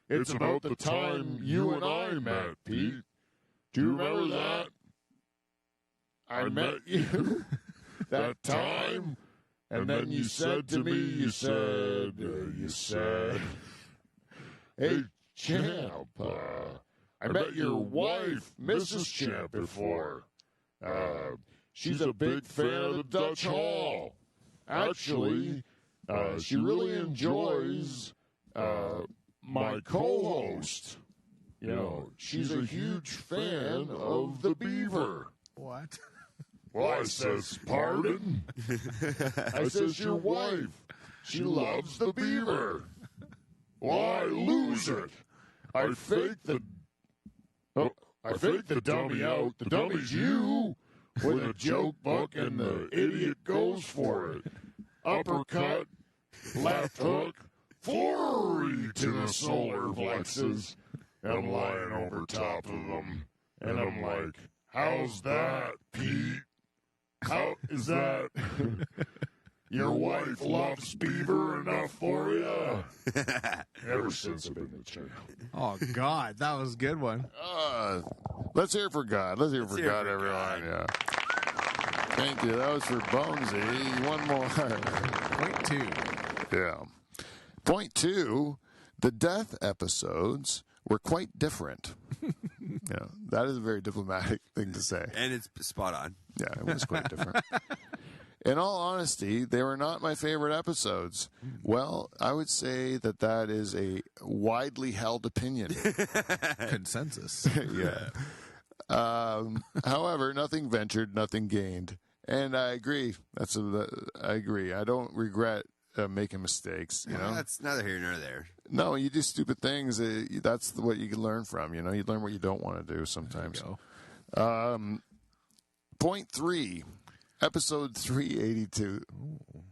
It's about the time you and I met, Pete. Do you remember that? I met you that time, and then you said to me, you said, hey, Champ, I met your wife, Mrs. Champ, before. She's a big fan of the Dutch Hall. Actually, she really enjoys my co-host. You know, she's a huge fan of the Beaver. What? Well, I says, pardon? I says, your wife, she loves the Beaver. Well, I lose it. I fake the dummy out. The dummy's you with a joke book, and the idiot goes for it. Uppercut, left hook, flurry to the solar plexus. I'm lying over top of them, and I'm like, how's that, Pete? How is that? Your wife loves Beaver enough for you? Ever since I've been the champ. Oh, God. That was a good one. Let's hear it for God. Let's hear it for God, for everyone. Yeah. Thank you. That was for Bonesy. One more. Point 2. Yeah. Point 2, the death episodes were quite different. Yeah, that is a very diplomatic thing to say. And it's spot on. Yeah, it was quite different. In all honesty, they were not my favorite episodes. Well, I would say that is a widely held opinion. Consensus. Yeah. However, nothing ventured, nothing gained. And I agree. I agree. I don't regret making mistakes. You know, That's neither here nor there. no, you do stupid things. That's what you can learn from. You know, you learn what you don't want to do sometimes. Point 3, episode 382.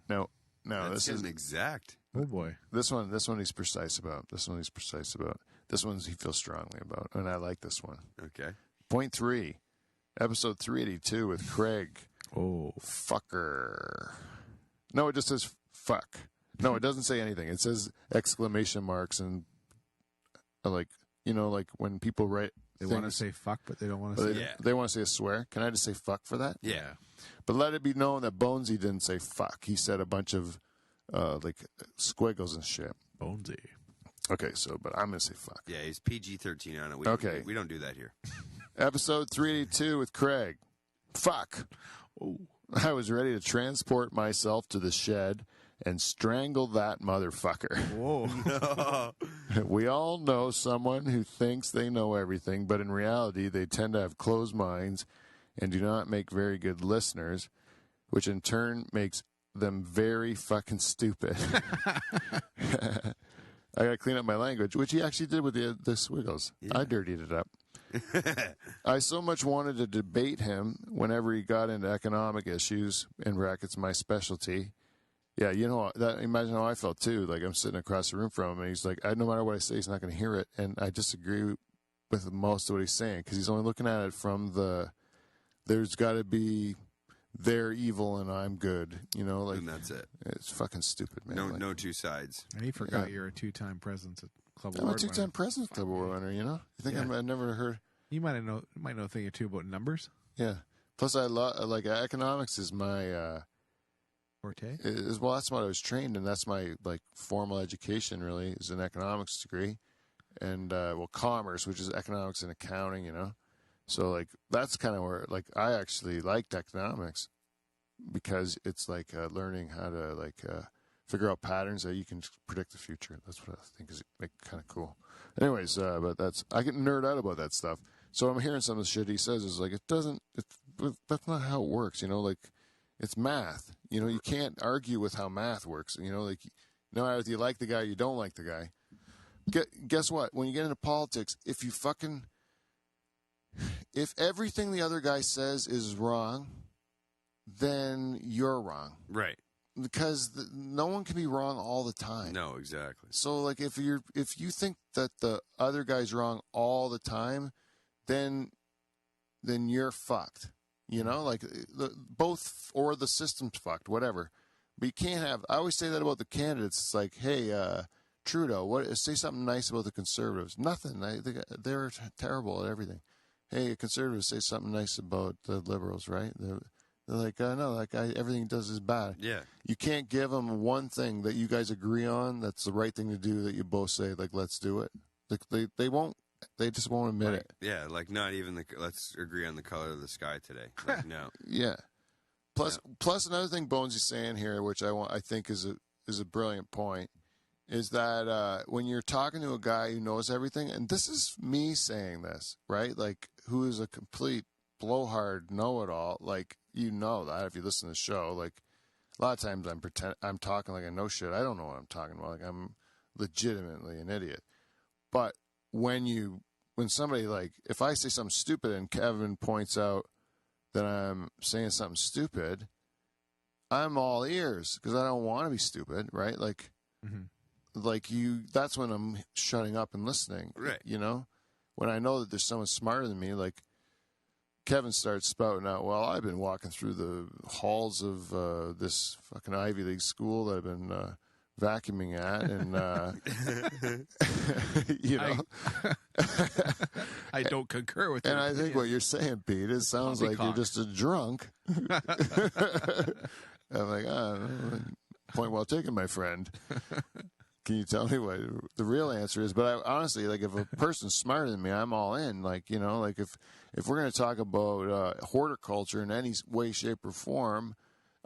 No, That's this is exact. Oh, boy. this one he's precise about. This one he feels strongly about, and I like this one. Okay. Point 3, episode 382 with Craig. Oh. Fucker. No, it just says fuck. No, it doesn't say anything. It says exclamation marks and like when people write They want to say fuck, but they don't want to say Yeah. they want to say a swear. Can I just say fuck for that? Yeah. But let it be known that Bonesy didn't say fuck. He said a bunch of like squiggles and shit. Bonesy. Okay, but I'm gonna say fuck. Yeah, he's PG-13 on it. Okay. We don't do that here. Episode 382 with Craig. Fuck. Oh. I was ready to transport myself to the shed and strangle that motherfucker. Whoa. We all know someone who thinks they know everything, but in reality, they tend to have closed minds and do not make very good listeners, which in turn makes them very fucking stupid. I got to clean up my language, which he actually did with the squiggles. I dirtied it up. I so much wanted to debate him whenever he got into economic issues, in brackets, my specialty. Yeah, you know, imagine how I felt, too. Like, I'm sitting across the room from him, and he's like, no matter what I say, he's not going to hear it. And I disagree with most of what he's saying, because he's only looking at it from there's got to be they're evil and I'm good. You know, like, And that's it. it's fucking stupid, man. No two sides. And he forgot you're a 2-time president at Club I'm a Award 2-time winner. President's Club Award winner, you know? You think I've never heard... You might know a thing or two about numbers. Yeah. Plus, I like economics is my... Forte. Well, that's what I was trained in. That's my formal education. Really, is an economics degree, and commerce, which is economics and accounting. You know, so that's kind of where I actually liked economics because it's learning how to figure out patterns that you can predict the future. That's what I think is kind of cool. Anyways, but I get nerd out about that stuff. So I'm hearing some of the shit he says is that's not how it works. You know, it's math. You know, you can't argue with how math works. You know, no matter if you like the guy or you don't like the guy. Guess what? When you get into politics, if everything the other guy says is wrong, then you're wrong. Right. Because no one can be wrong all the time. No, exactly. So, like, if you think that the other guy's wrong all the time, then you're fucked. You know, like both or the system's fucked, whatever. But you can't have. I always say that about the candidates. It's like, hey, Trudeau, say something nice about the Conservatives. Nothing. They're terrible at everything. Hey, Conservatives, say something nice about the Liberals, right? They're like, no, that guy, everything he does is bad. Yeah. You can't give them one thing that you guys agree on that's the right thing to do that you both say, like, let's do it. Like, they won't. They just won't admit it. Yeah, like not even let's agree on the color of the sky today. Like, no. Yeah. Plus another thing Bonesy's saying here, which I think is a brilliant point, is that when you're talking to a guy who knows everything, and this is me saying this, right? Like, who is a complete blowhard know-it-all, like, you know that if you listen to the show, like, a lot of times I'm talking like I know shit. I don't know what I'm talking about. Like, I'm legitimately an idiot. But when somebody, like, if I say something stupid and Kevin points out that I'm saying something stupid, I'm all ears because I don't want to be stupid, right? Like, like that's when I'm shutting up and listening, right? You know, when I know that there's someone smarter than me, like Kevin starts spouting out, well, I've been walking through the halls of this fucking Ivy League school that I've been vacuuming at, and you know, I don't concur with and your I think opinion. what you're saying, Pete, it sounds like you're just a drunk. I'm like, point well taken, my friend. Can you tell me what the real answer is? But I, honestly, like, if a person's smarter than me, I'm all in. Like, you know, like if we're going to talk about horticulture in any way, shape, or form,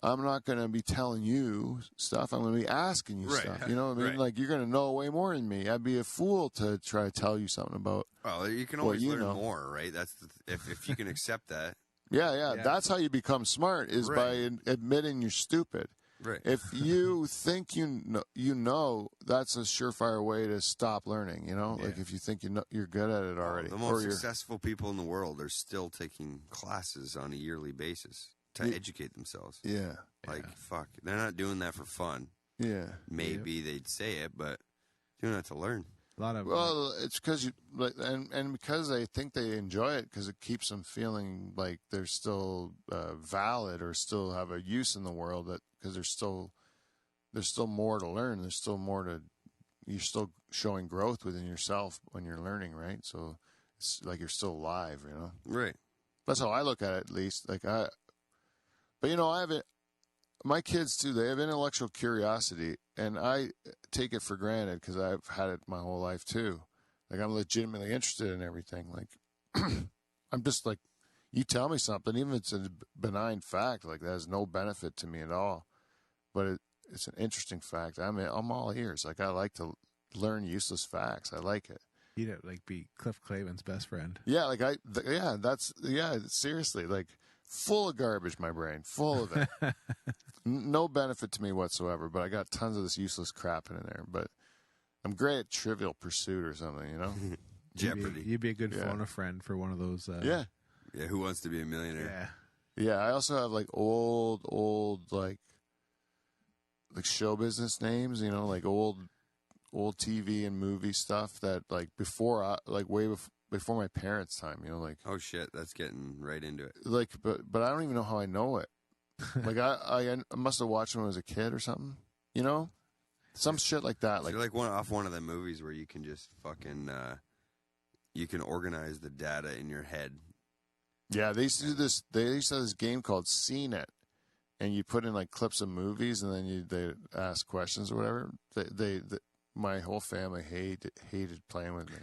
I'm not going to be telling you stuff. I'm going to be asking you stuff. You know what I mean? Right. Like, you're going to know way more than me. I'd be a fool to try to tell you something about. Well, you can always learn know. more, right? That's if you can accept that. Yeah. That's how you become smart, is by admitting you're stupid. Right. If you think you know, that's a surefire way to stop learning. You know, like if you think you're good at it already. The most successful people in the world are still taking classes on a yearly basis to educate themselves. Yeah. Like, fuck, they're not doing that for fun. Yeah. Maybe they'd say it, but doing that to learn. A lot of it's because you like, and because they think they enjoy it because it keeps them feeling like they're still valid or still have a use in the world. That because there's still more to learn. There's still more to. You're still showing growth within yourself when you're learning, right? So it's like you're still alive, you know. Right. That's how I look at it, at least. Like but you know, I have it. My kids too. They have intellectual curiosity, and I take it for granted because I've had it my whole life too. Like, I'm legitimately interested in everything. Like, I'm just like, you tell me something, even if it's a benign fact, like that has no benefit to me at all, but it's an interesting fact. I'm all ears. Like, I like to learn useless facts. I like it. You'd like be Cliff Clavin's best friend. Yeah, like seriously, like, full of garbage, my brain, full of it. No benefit to me whatsoever, but I got tons of this useless crap in there. But I'm great at Trivial Pursuit or something, you know? Jeopardy. You'd be a good phone a friend for one of those. Yeah. Yeah, Who Wants to Be a Millionaire? Yeah, I also have, like, old, like show business names, you know, like old TV and movie stuff that, like, way before my parents' time, you know, like. Oh shit, that's getting right into it. Like, but I don't even know how I know it. Like, I must have watched when I was a kid or something, you know, some shit like that. Like, you're like one of the movies where you can just fucking you can organize the data in your head. Yeah, they used to do this. They used to have this game called Seen It, and you put in like clips of movies, and then they ask questions or whatever. My whole family hated playing with me.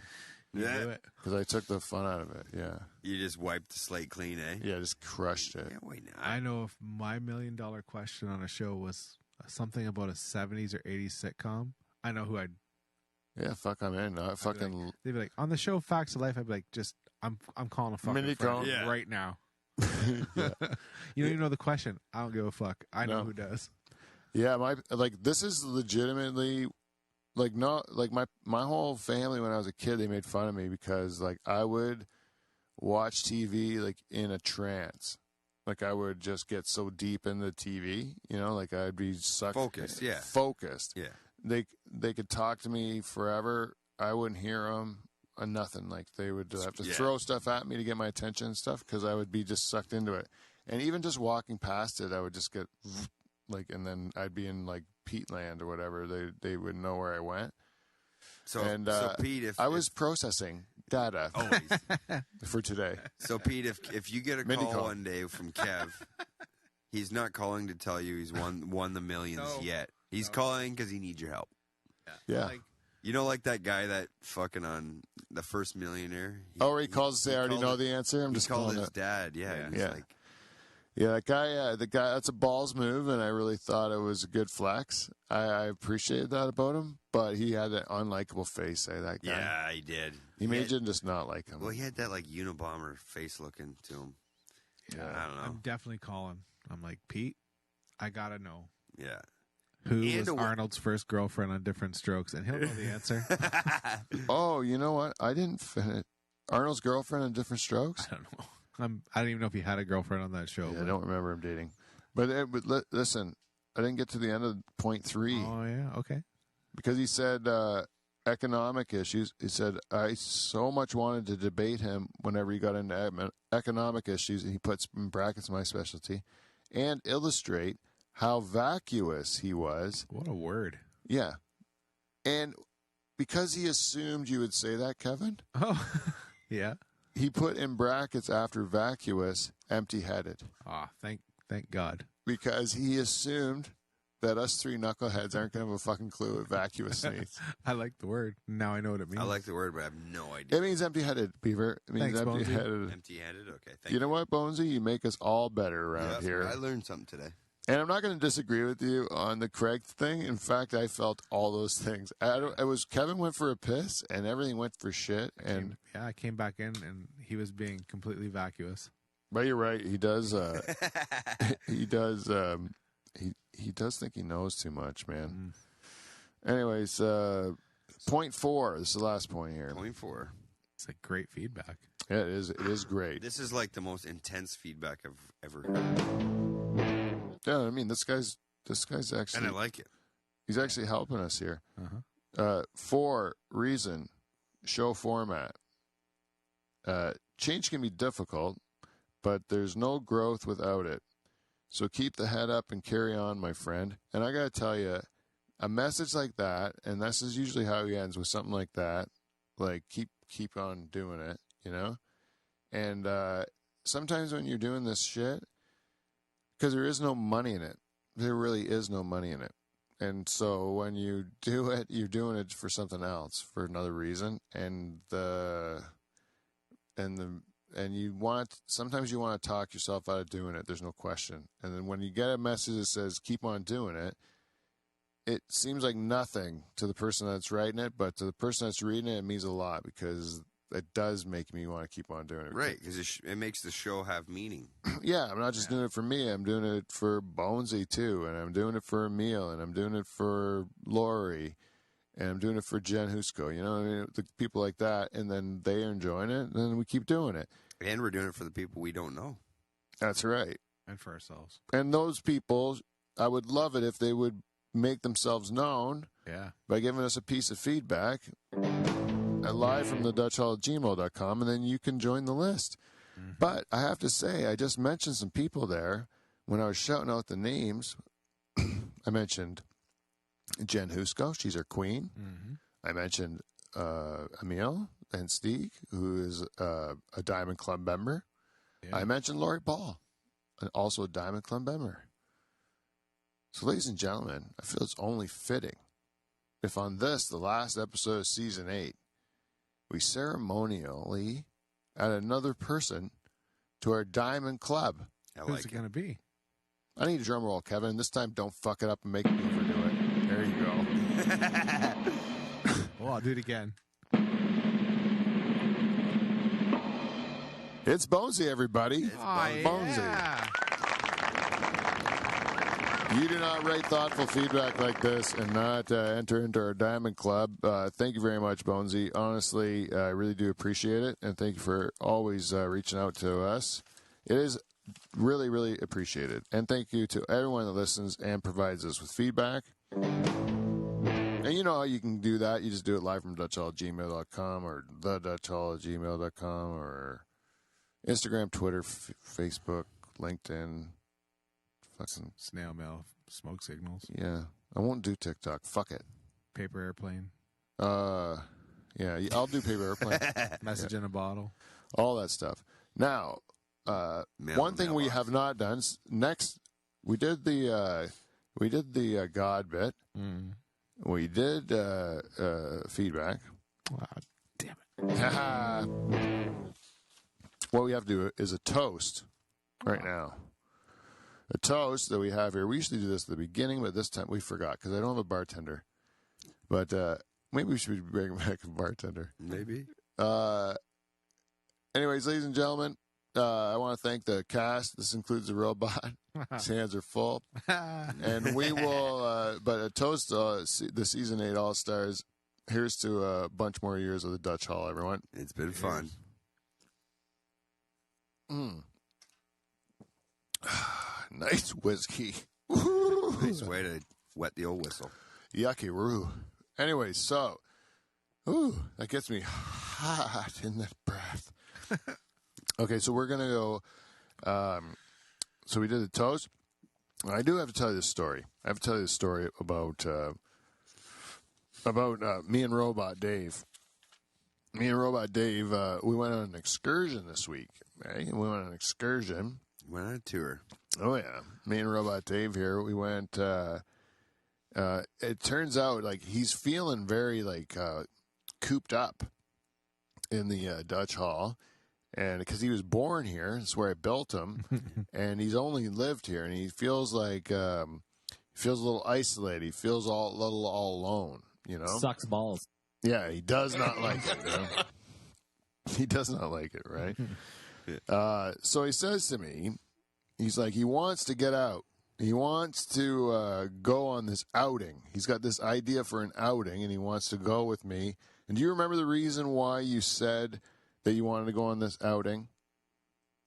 Yeah, because I took the fun out of it. Yeah, you just wiped the slate clean, eh? Yeah, just crushed it. Yeah, wait, now. I know if my $1 million question on a show was something about a 70s or 80s sitcom, I know who I'd. Yeah, fuck, I'm in. They'd be like, on the show Facts of Life. I'd be like, I'm calling a fucking friend right now. You don't even know the question. I don't give a fuck. I know who does. Yeah, this is legitimately like not like my whole family when I was a kid, they made fun of me because like I would watch TV like in a trance. Like I would just get so deep in the TV, like I'd be sucked. Focused, yeah. Focused. Yeah. They could talk to me forever. I wouldn't hear them. Nothing. Like they would have to throw stuff at me to get my attention and stuff because I would be just sucked into it. And even just walking past it, I would just get like, and then I'd be in like Pete land or whatever. They would know where I went. So Pete, I was processing data for today. So Pete, if you get a call one day from Kev, he's not calling to tell you he's won the millions yet. He's calling because he needs your help. Yeah. Like that guy that fucking on The First Millionaire. He calls to say I already know the answer. I'm just calling his dad. Yeah. Yeah, that guy, that's a balls move, and I really thought it was a good flex. I appreciated that about him, but he had an unlikable face, that guy. Yeah, he did. He made you just not like him. Well, he had that, like, Unabomber face looking to him. Yeah. I don't know. I'm definitely calling. I'm like, Pete, I got to know. Yeah. Who was Arnold's first girlfriend on Different Strokes? And he'll know the answer. Oh, you know what? I didn't finish. Arnold's girlfriend on Different Strokes? I don't know. I don't even know if he had a girlfriend on that show. Yeah, I don't remember him dating. But listen, I didn't get to the end of point 3. Oh, yeah? Okay. Because he said economic issues. He said, I so much wanted to debate him whenever he got into economic issues, and he puts in brackets my specialty, and illustrate how vacuous he was. What a word. Yeah. And because he assumed you would say that, Kevin. Oh, yeah. He put in brackets after vacuous, empty-headed. Ah, thank God. Because he assumed that us 3 knuckleheads aren't going to have a fucking clue what vacuous means. I like the word. Now I know what it means. I like the word, but I have no idea. It means empty-headed, Beaver. It means Thanks, empty-headed. Empty-headed? Okay, thank you. You know what, Bonesy? You make us all better around here. I learned something today. And I'm not going to disagree with you on the Craig thing. In fact, I felt all those things. It was Kevin went for a piss, and everything went for shit. I came back in, and he was being completely vacuous. But you're right. He does. He does. He does think he knows too much, man. Anyways, point 4. This is the last point here. Point 4. It's like great feedback. Yeah, it is. It is great. This is like the most intense feedback I've ever heard. Yeah, I mean, this guy's actually, and I like it. He's actually helping us here. 4, reason, show format. Change can be difficult, but there's no growth without it. So keep the head up and carry on, my friend. And I got to tell you, a message like that, and this is usually how he ends with something like that, like keep on doing it, And sometimes when you're doing this shit, because there is no money in it. There really is no money in it. And so when you do it, you're doing it for something else, for another reason. And sometimes you want to talk yourself out of doing it. There's no question. And then when you get a message that says, keep on doing it, it seems like nothing to the person that's writing it, but to the person that's reading it, it means a lot because it does make me want to keep on doing it. Right, because it makes the show have meaning. Yeah, I'm not just doing it for me. I'm doing it for Bonesy, too. And I'm doing it for Emil. And I'm doing it for Lori. And I'm doing it for Jen Husko. The people like that. And then they are enjoying it. And then we keep doing it. And we're doing it for the people we don't know. That's right. And for ourselves. And those people, I would love it if they would make themselves known by giving us a piece of feedback. Live from the DutchHall@gmail.com, and then you can join the list. But I have to say, I just mentioned some people there when I was shouting out the names. I mentioned Jen Husko, she's our queen. I mentioned Emil and Stieg, who is a Diamond Club member. I mentioned Lori Paul, also a Diamond Club member. So, ladies and gentlemen, I feel it's only fitting if on this, the last episode of Season 8, we ceremonially add another person to our Diamond Club. Who's it going to be? I need a drum roll, Kevin. This time, don't fuck it up and make me do it. There you go. Well, I'll do it again. It's Bonesy, everybody. It's Bonesy. Bonesy. Yeah. You do not rate thoughtful feedback like this and not enter into our Diamond Club. Thank you very much, Bonesy. Honestly, I really do appreciate it, and thank you for always reaching out to us. It is really, really appreciated. And thank you to everyone that listens and provides us with feedback. And you know how you can do that. You just do it live from DutchHall@gmail.com or thedutchhall@gmail.com or Instagram, Twitter, Facebook, LinkedIn. Fucking Snail mail, smoke signals, yeah. I won't do TikTok. Fuck it. paper airplane, Yeah, I'll do paper airplane. message in a bottle. All that stuff. Now, one thing we have not done. Next, we did the God bit. Mm. We did feedback. Wow, damn it! What we have to do is a toast right now. A toast that we have here. We usually do this at the beginning, but this time we forgot because I don't have a bartender. But maybe we should bring back a bartender. Maybe. Anyways, ladies and gentlemen, I want to thank the cast. This includes the robot. His hands are full. And we will, but a toast the Season 8 All-Stars. Here's to a bunch more years of the Dutch Hall, everyone. It's been fun. Nice whiskey. Nice way to wet the old whistle. Yucky roo. Anyway, so, that gets me hot in the breath. Okay, so we're going to go, so we did the toast. I do have to tell you this story. I have to tell you this story about me and Robot Dave. Me and Robot Dave, we went on an excursion this week. Right? We went on an excursion. Went on a tour. Oh, yeah. Me and Robot Dave here, we went, it turns out, like, he's feeling very, like, cooped up in the Dutch Hall. And because he was born here, that's where I built him, and he's only lived here, and he feels like, he feels a little isolated. He feels a little all alone, you know? Sucks balls. Yeah, he does not like it, you know? He does not like it, right? So he says to me, he's like, he wants to get out. He wants to go on this outing. He's got this idea for an outing, and he wants to go with me. And do you remember the reason why you said that you wanted to go on this outing?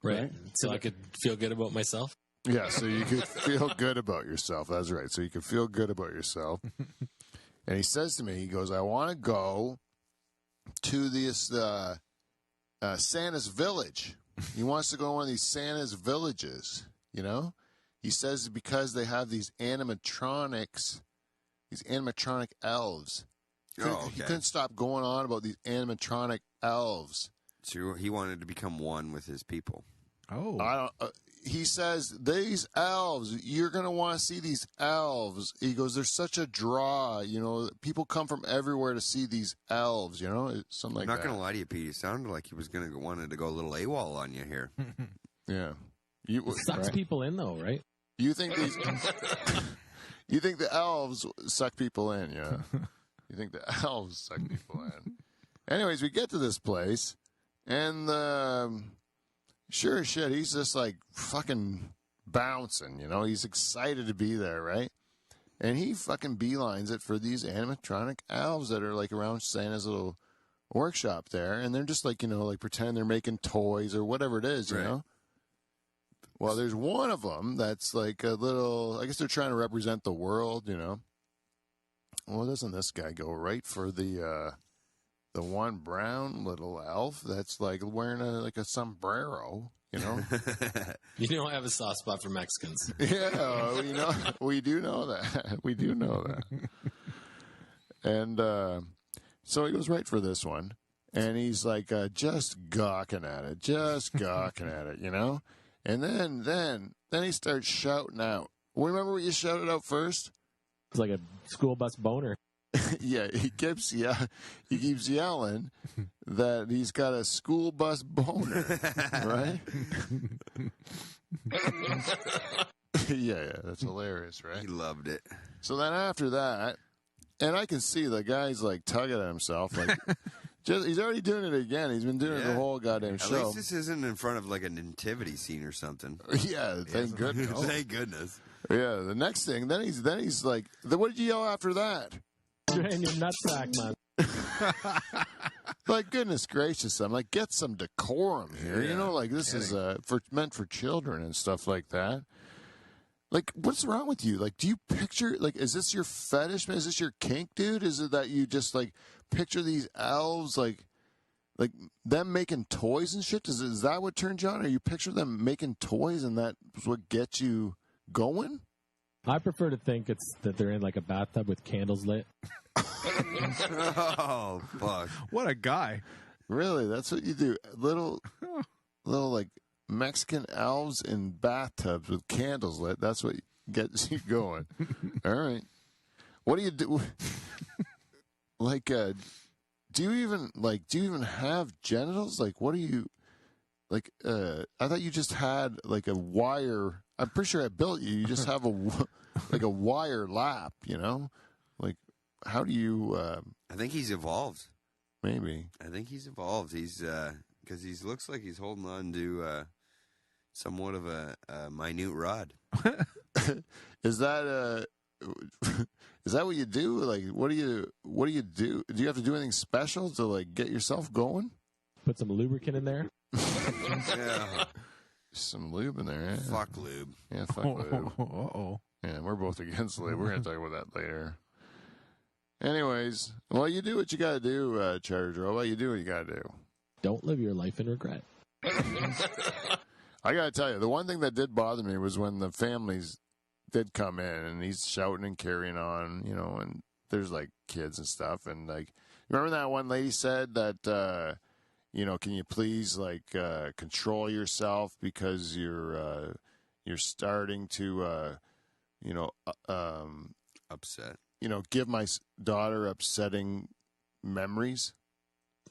Right. So I could feel good about myself. Yeah, so you could feel good about yourself. That's right. So you could feel good about yourself. And he says to me, he goes, I want to go to this Santa's Village. He wants to go to one of these Santa's villages, you know? He says because they have these animatronics, these animatronic elves. He couldn't stop going on about these animatronic elves. So he wanted to become one with his people. Oh. He says, these elves, you're going to want to see these elves. He goes, there's such a draw, you know. People come from everywhere to see these elves, you know, something like that. I'm not going to lie to you, Pete. It sounded like he was wanted to go a little AWOL on you here. Yeah. It sucks right? people in, though, right? You think these... You think the elves suck people in, yeah. You think the elves suck people in. Anyways, we get to this place, and... Sure as shit, he's just like fucking bouncing, you know? He's excited to be there, right? And he fucking beelines it for these animatronic elves that are like around Santa's little workshop there. And they're just like, you know, like pretend they're making toys or whatever it is, you know? Well, there's one of them that's like a little, I guess they're trying to represent the world, you know? Well, doesn't this guy go right for the one brown little elf that's like wearing a sombrero, you know? You know I have a soft spot for Mexicans. Yeah, we do know that. We do know that. And so he goes right for this one, and he's like just gawking at it, you know? And then he starts shouting out. Remember what you shouted out first? It's like a school bus boner. Yeah, he keeps yelling that he's got a school bus boner, right? yeah, that's hilarious, right? He loved it. So then after that, and I can see the guy's like tugging at himself, like he's already doing it again. He's been doing it the whole goddamn show. At least this isn't in front of like a nativity scene or something. Yeah, thank goodness. Thank goodness. Yeah, the next thing, then he's like, what did you yell after that? Drain your nutsack, man. Like, goodness gracious, I'm like, get some decorum here. You know, like, this is meant for children and stuff like that. Like, what's wrong with you? Like, do you picture, like, is this your fetish, man? Is this your kink, dude? Is it that you just, like, picture these elves, like them making toys and shit? Is that what turns you on? Or you picture them making toys and that's what gets you going? I prefer to think it's that they're in like a bathtub with candles lit. Oh, fuck. What a guy. Really? That's what you do? Little like Mexican elves in bathtubs with candles lit. That's what gets you going. All right. What do you do? Like, do you even have genitals? Like, what do you, like, I thought you just had like a wire. I'm pretty sure I built you. You just have like a wire lap, you know? Like, how do you, I think he's evolved. maybe. I think he's evolved. He's, because he looks like he's holding on to, somewhat of a minute rod. Is that what you do? Like, what do you do? Do you have to do anything special to like get yourself going? Put some lubricant in there. Yeah. Some lube in there, yeah. Fuck lube. Yeah, fuck lube. Uh-oh. Yeah, we're both against lube. We're gonna talk about that later. Anyways, well, you do what you gotta do, Charter Joe. Well, you do what you gotta do. Don't live your life in regret. I gotta tell you, the one thing that did bother me was when the families did come in and he's shouting and carrying on, you know, and there's like kids and stuff, and like, remember that one lady said that, you know, can you please like control yourself because you're starting to, you know, Upset. you know, give my daughter upsetting memories.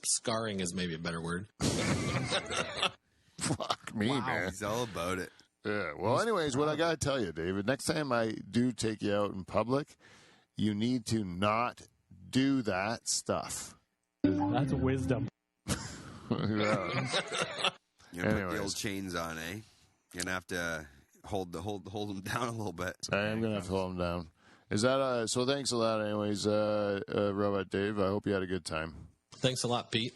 Scarring is maybe a better word. Fuck me, man. He's all about it. Yeah. Well, anyways, what I got to tell you, David, next time I do take you out in public, you need to not do that stuff. That's wisdom. Yeah. You're gonna put the Anyways. old chains on, eh? You're gonna have to hold them down a little bit. I am going to have to hold him down. Is that, so thanks a lot anyways, Robot Dave. I hope you had a good time. Thanks a lot, Pete.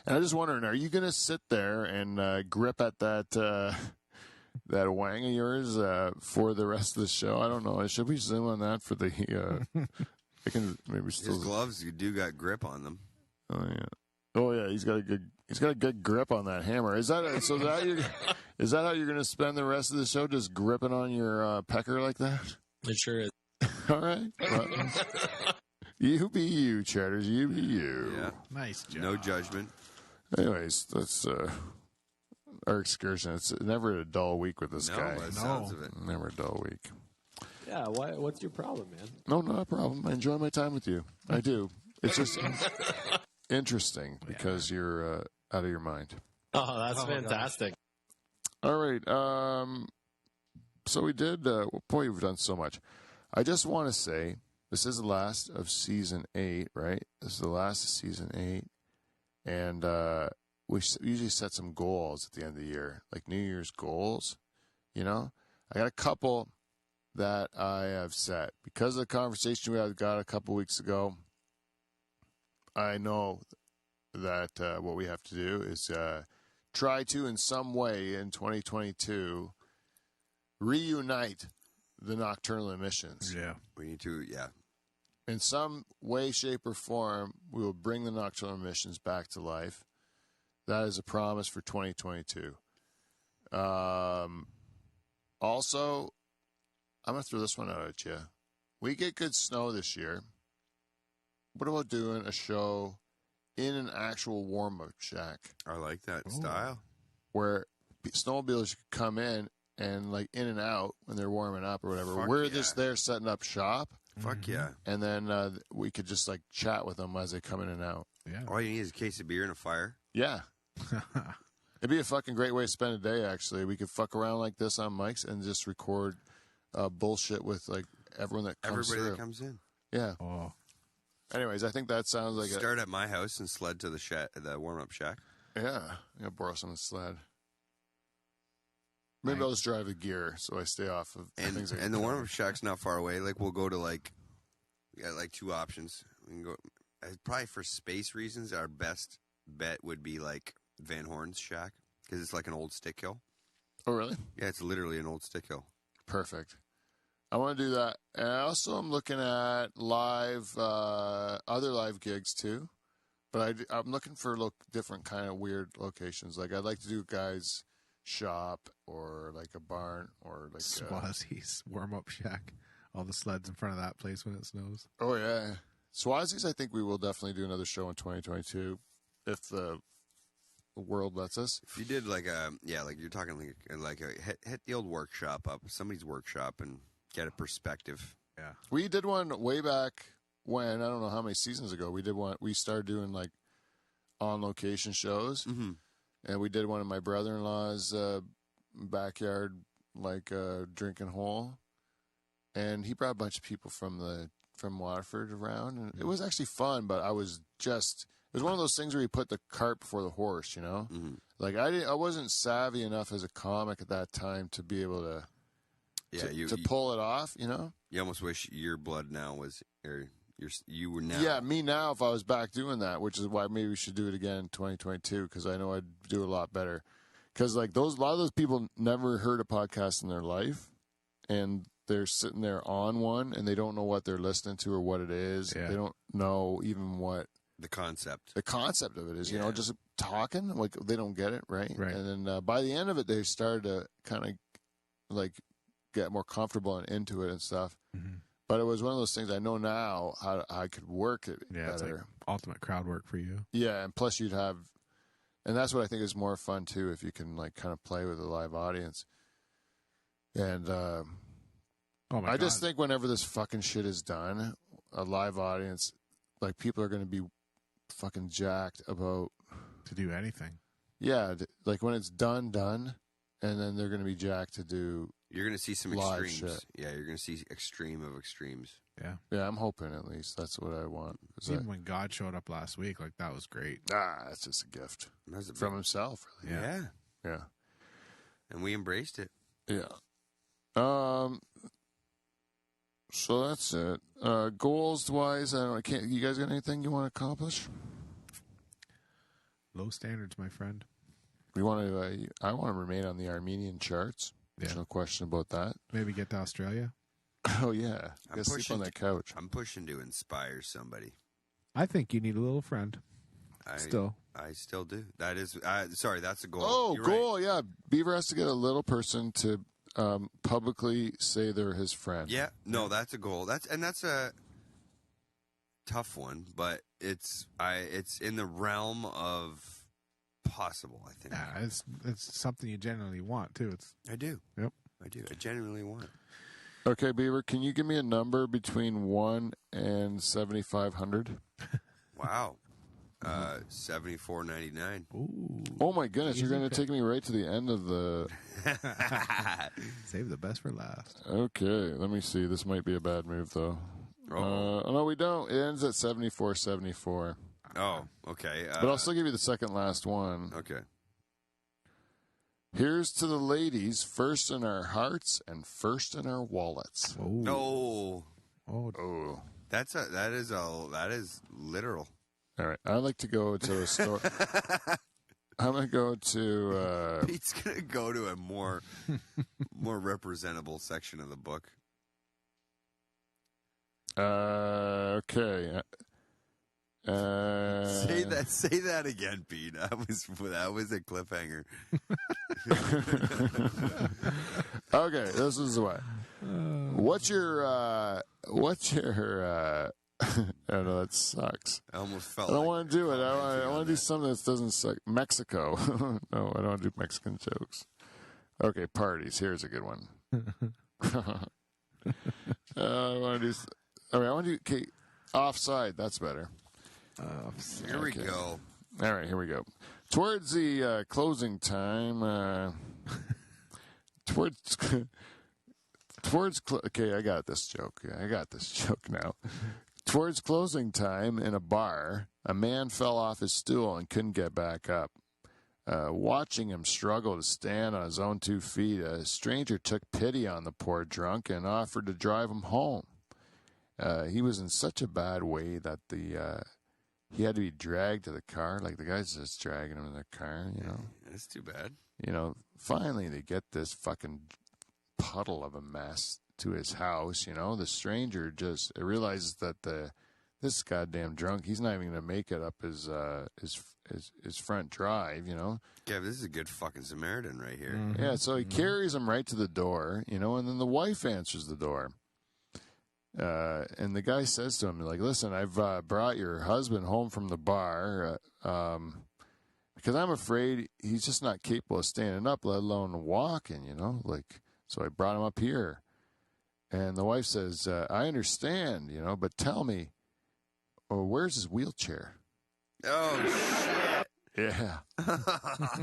And I'm just wondering, are you going to sit there and grip at that that wang of yours for the rest of the show? I don't know. Should we zoom on that for the? I can maybe still. His gloves, you do got grip on them. Oh yeah. Oh yeah. He's got a good grip on that hammer. Is that so? Is that how you're going to spend the rest of the show? Just gripping on your pecker like that? It sure is. All right. Well, you be you, Chatters. You be you. Yeah. Nice job. No judgment. Anyways, that's our excursion. It's never a dull week with this guy. By the sounds of it. Never a dull week. Yeah, what's your problem, man? No, not a problem. I enjoy my time with you. I do. It's just interesting because you're out of your mind. Oh, that's fantastic. All right. So we did. Boy, we've done so much. I just want to say this is the last of season 8, right? This is the last of season 8, and we usually set some goals at the end of the year, like New Year's goals. You know, I got a couple that I have set because of the conversation we got a couple weeks ago. I know that what we have to do is try to, in some way, in 2022, reunite the nocturnal emissions. Yeah. We need to, yeah. In some way, shape, or form, we will bring the nocturnal emissions back to life. That is a promise for 2022. Also, I'm going to throw this one out at you. We get good snow this year. What about doing a show in an actual warm-up shack I like that style. where snowmobiles could come in and like in and out when they're warming up or whatever? Fuck We're yeah. just there setting up shop, Fuck yeah. and then we could just like chat with them as they come in and out. Yeah. All you need is a case of beer and a fire. Yeah. It'd be a fucking great way to spend a day, actually. We could fuck around like this on mics and just record bullshit with like everyone that comes Everybody through. that comes in. Yeah. Oh. Anyways, I think that sounds like Start at my house and sled to the warm-up shack. yeah. I'm gonna borrow someone's sled. Maybe I'll just drive a gear so I stay off of things. And the warm-up shack's not far away. Like, we'll go to, like, we got, like, 2 options. We can go, probably for space reasons, our best bet would be, like, Van Horn's shack, because it's like an old stick hill. Oh, really? Yeah, it's literally an old stick hill. Perfect. I want to do that. And I also am looking at other live gigs, too. But I'm looking for different kind of weird locations. Like, I'd like to do a guy's shop or like a barn or like Swazi's warm-up shack. All the sleds in front of that place when it snows. Oh yeah, Swazi's. I think we will definitely do another show in 2022 if the world lets us. If you did like like you're talking like a hit the old workshop up, somebody's workshop, and get a perspective. Yeah, we did one way back when, I don't know how many seasons ago. We started doing like on location shows. Mm-hmm. And we did one in my brother-in-law's backyard, like drinking hole. And he brought a bunch of people from Waterford around, and it was actually fun. But it was one of those things where you put the cart before the horse, you know. Mm-hmm. Like I wasn't savvy enough as a comic at that time to be able to pull it off, you know. You almost wish your blood now was, or you were now. Yeah, me now if I was back doing that, which is why maybe we should do it again in 2022, because I know I'd do a lot better. Because like a lot of those people never heard a podcast in their life, and they're sitting there on one, and they don't know what they're listening to or what it is. Yeah. They don't know even what the concept of it is. You know, just talking, like they don't get it, right? Right. And then by the end of it, they started to kind of like get more comfortable and into it and stuff. Mm-hmm. But it was one of those things I know now how I could work it better. It's like ultimate crowd work for you. Yeah, and plus you'd have, and that's what I think is more fun too, if you can like kind of play with a live audience. And I just think whenever this fucking shit is done, a live audience, like people are going to be fucking jacked about to do anything. Yeah, like when it's done, and then they're going to be jacked to do. You're going to see some live extremes. Shit. Yeah, you're going to see extreme of extremes. Yeah. Yeah, I'm hoping at least that's what I want. Even when God showed up last week, like that was great. That's just a gift from himself, really. Yeah. Yeah. And we embraced it. Yeah. So that's it. Goals wise, I can't. You guys got anything you want to accomplish? Low standards, my friend. We want to. I want to remain on the Armenian charts. There's no question about that. Maybe get to Australia. Oh yeah, sleep on that couch. I'm pushing to inspire somebody. I think you need a little friend. I still do. That is, sorry, that's a goal. Oh, You're goal, right. Yeah. Beaver has to get a little person to publicly say they're his friend. Yeah, no, that's a goal. That's a tough one, but it's in the realm of possible, I think. Yeah, it's something you genuinely want too. I do. Yep. I do. I genuinely want. Okay, Beaver, can you give me a number between 1 and 7,500? Wow. 74.99. Ooh. Oh my goodness, you're going to take me right to the end of the. Save the best for last. Okay, let me see. This might be a bad move though. No, we don't. It ends at 74.74. Oh, okay. But I'll still give you the second last one. Okay. Here's to the ladies, first in our hearts and first in our wallets. Oh. Oh. That is literal. All right. I'd like to go to a store. I'm going to go to... Pete's going to go to a more representable section of the book. Okay. Say that again, Pete. That was a cliffhanger. Okay, this is the way. What's your I know that sucks. I almost felt I don't want to do it. I want to do something that doesn't suck. Mexico. No, I don't want to do Mexican jokes. Okay, parties. Here's a good one. I want to do. Okay, I want to do. Okay, offside. That's better. Here we go. All right, here we go. Towards the closing time. Okay, I got this joke. I got this joke now. Towards closing time in a bar, a man fell off his stool and couldn't get back up. Watching him struggle to stand on his own 2 feet, a stranger took pity on the poor drunk and offered to drive him home. He was in such a bad way that he had to be dragged to the car. Like, the guy's just dragging him in the car, you know. That's too bad. You know, finally they get this fucking puddle of a mess to his house, you know. The stranger just realizes that this goddamn drunk, he's not even going to make it up his front drive, you know. Yeah, this is a good fucking Samaritan right here. Mm-hmm. Yeah, so he carries him right to the door, you know, and then the wife answers the door. And the guy says to him, like, listen, I've brought your husband home from the bar because I'm afraid he's just not capable of standing up, let alone walking, you know. Like, so I brought him up here. And the wife says, I understand, you know, but tell me, where's his wheelchair? Oh, shit. Yeah.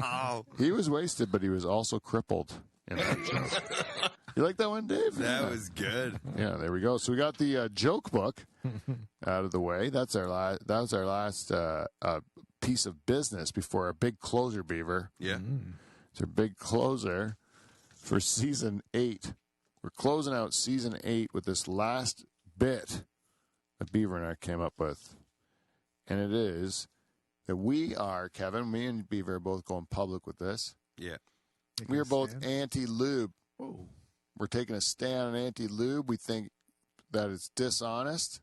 Oh, He was wasted, but he was also crippled. You know, you like that one, Dave? that was good. Yeah, there we go. So we got the joke book out of the way. That was our last piece of business before our big closer, Beaver. Yeah. It's our big closer for season 8. We're closing out season 8 with this last bit that Beaver and I came up with. And it is that we are, Kevin, me and Beaver are both going public with this. Yeah. We are both anti-lube. Whoa. We're taking a stand on anti-lube. We think that it's dishonest.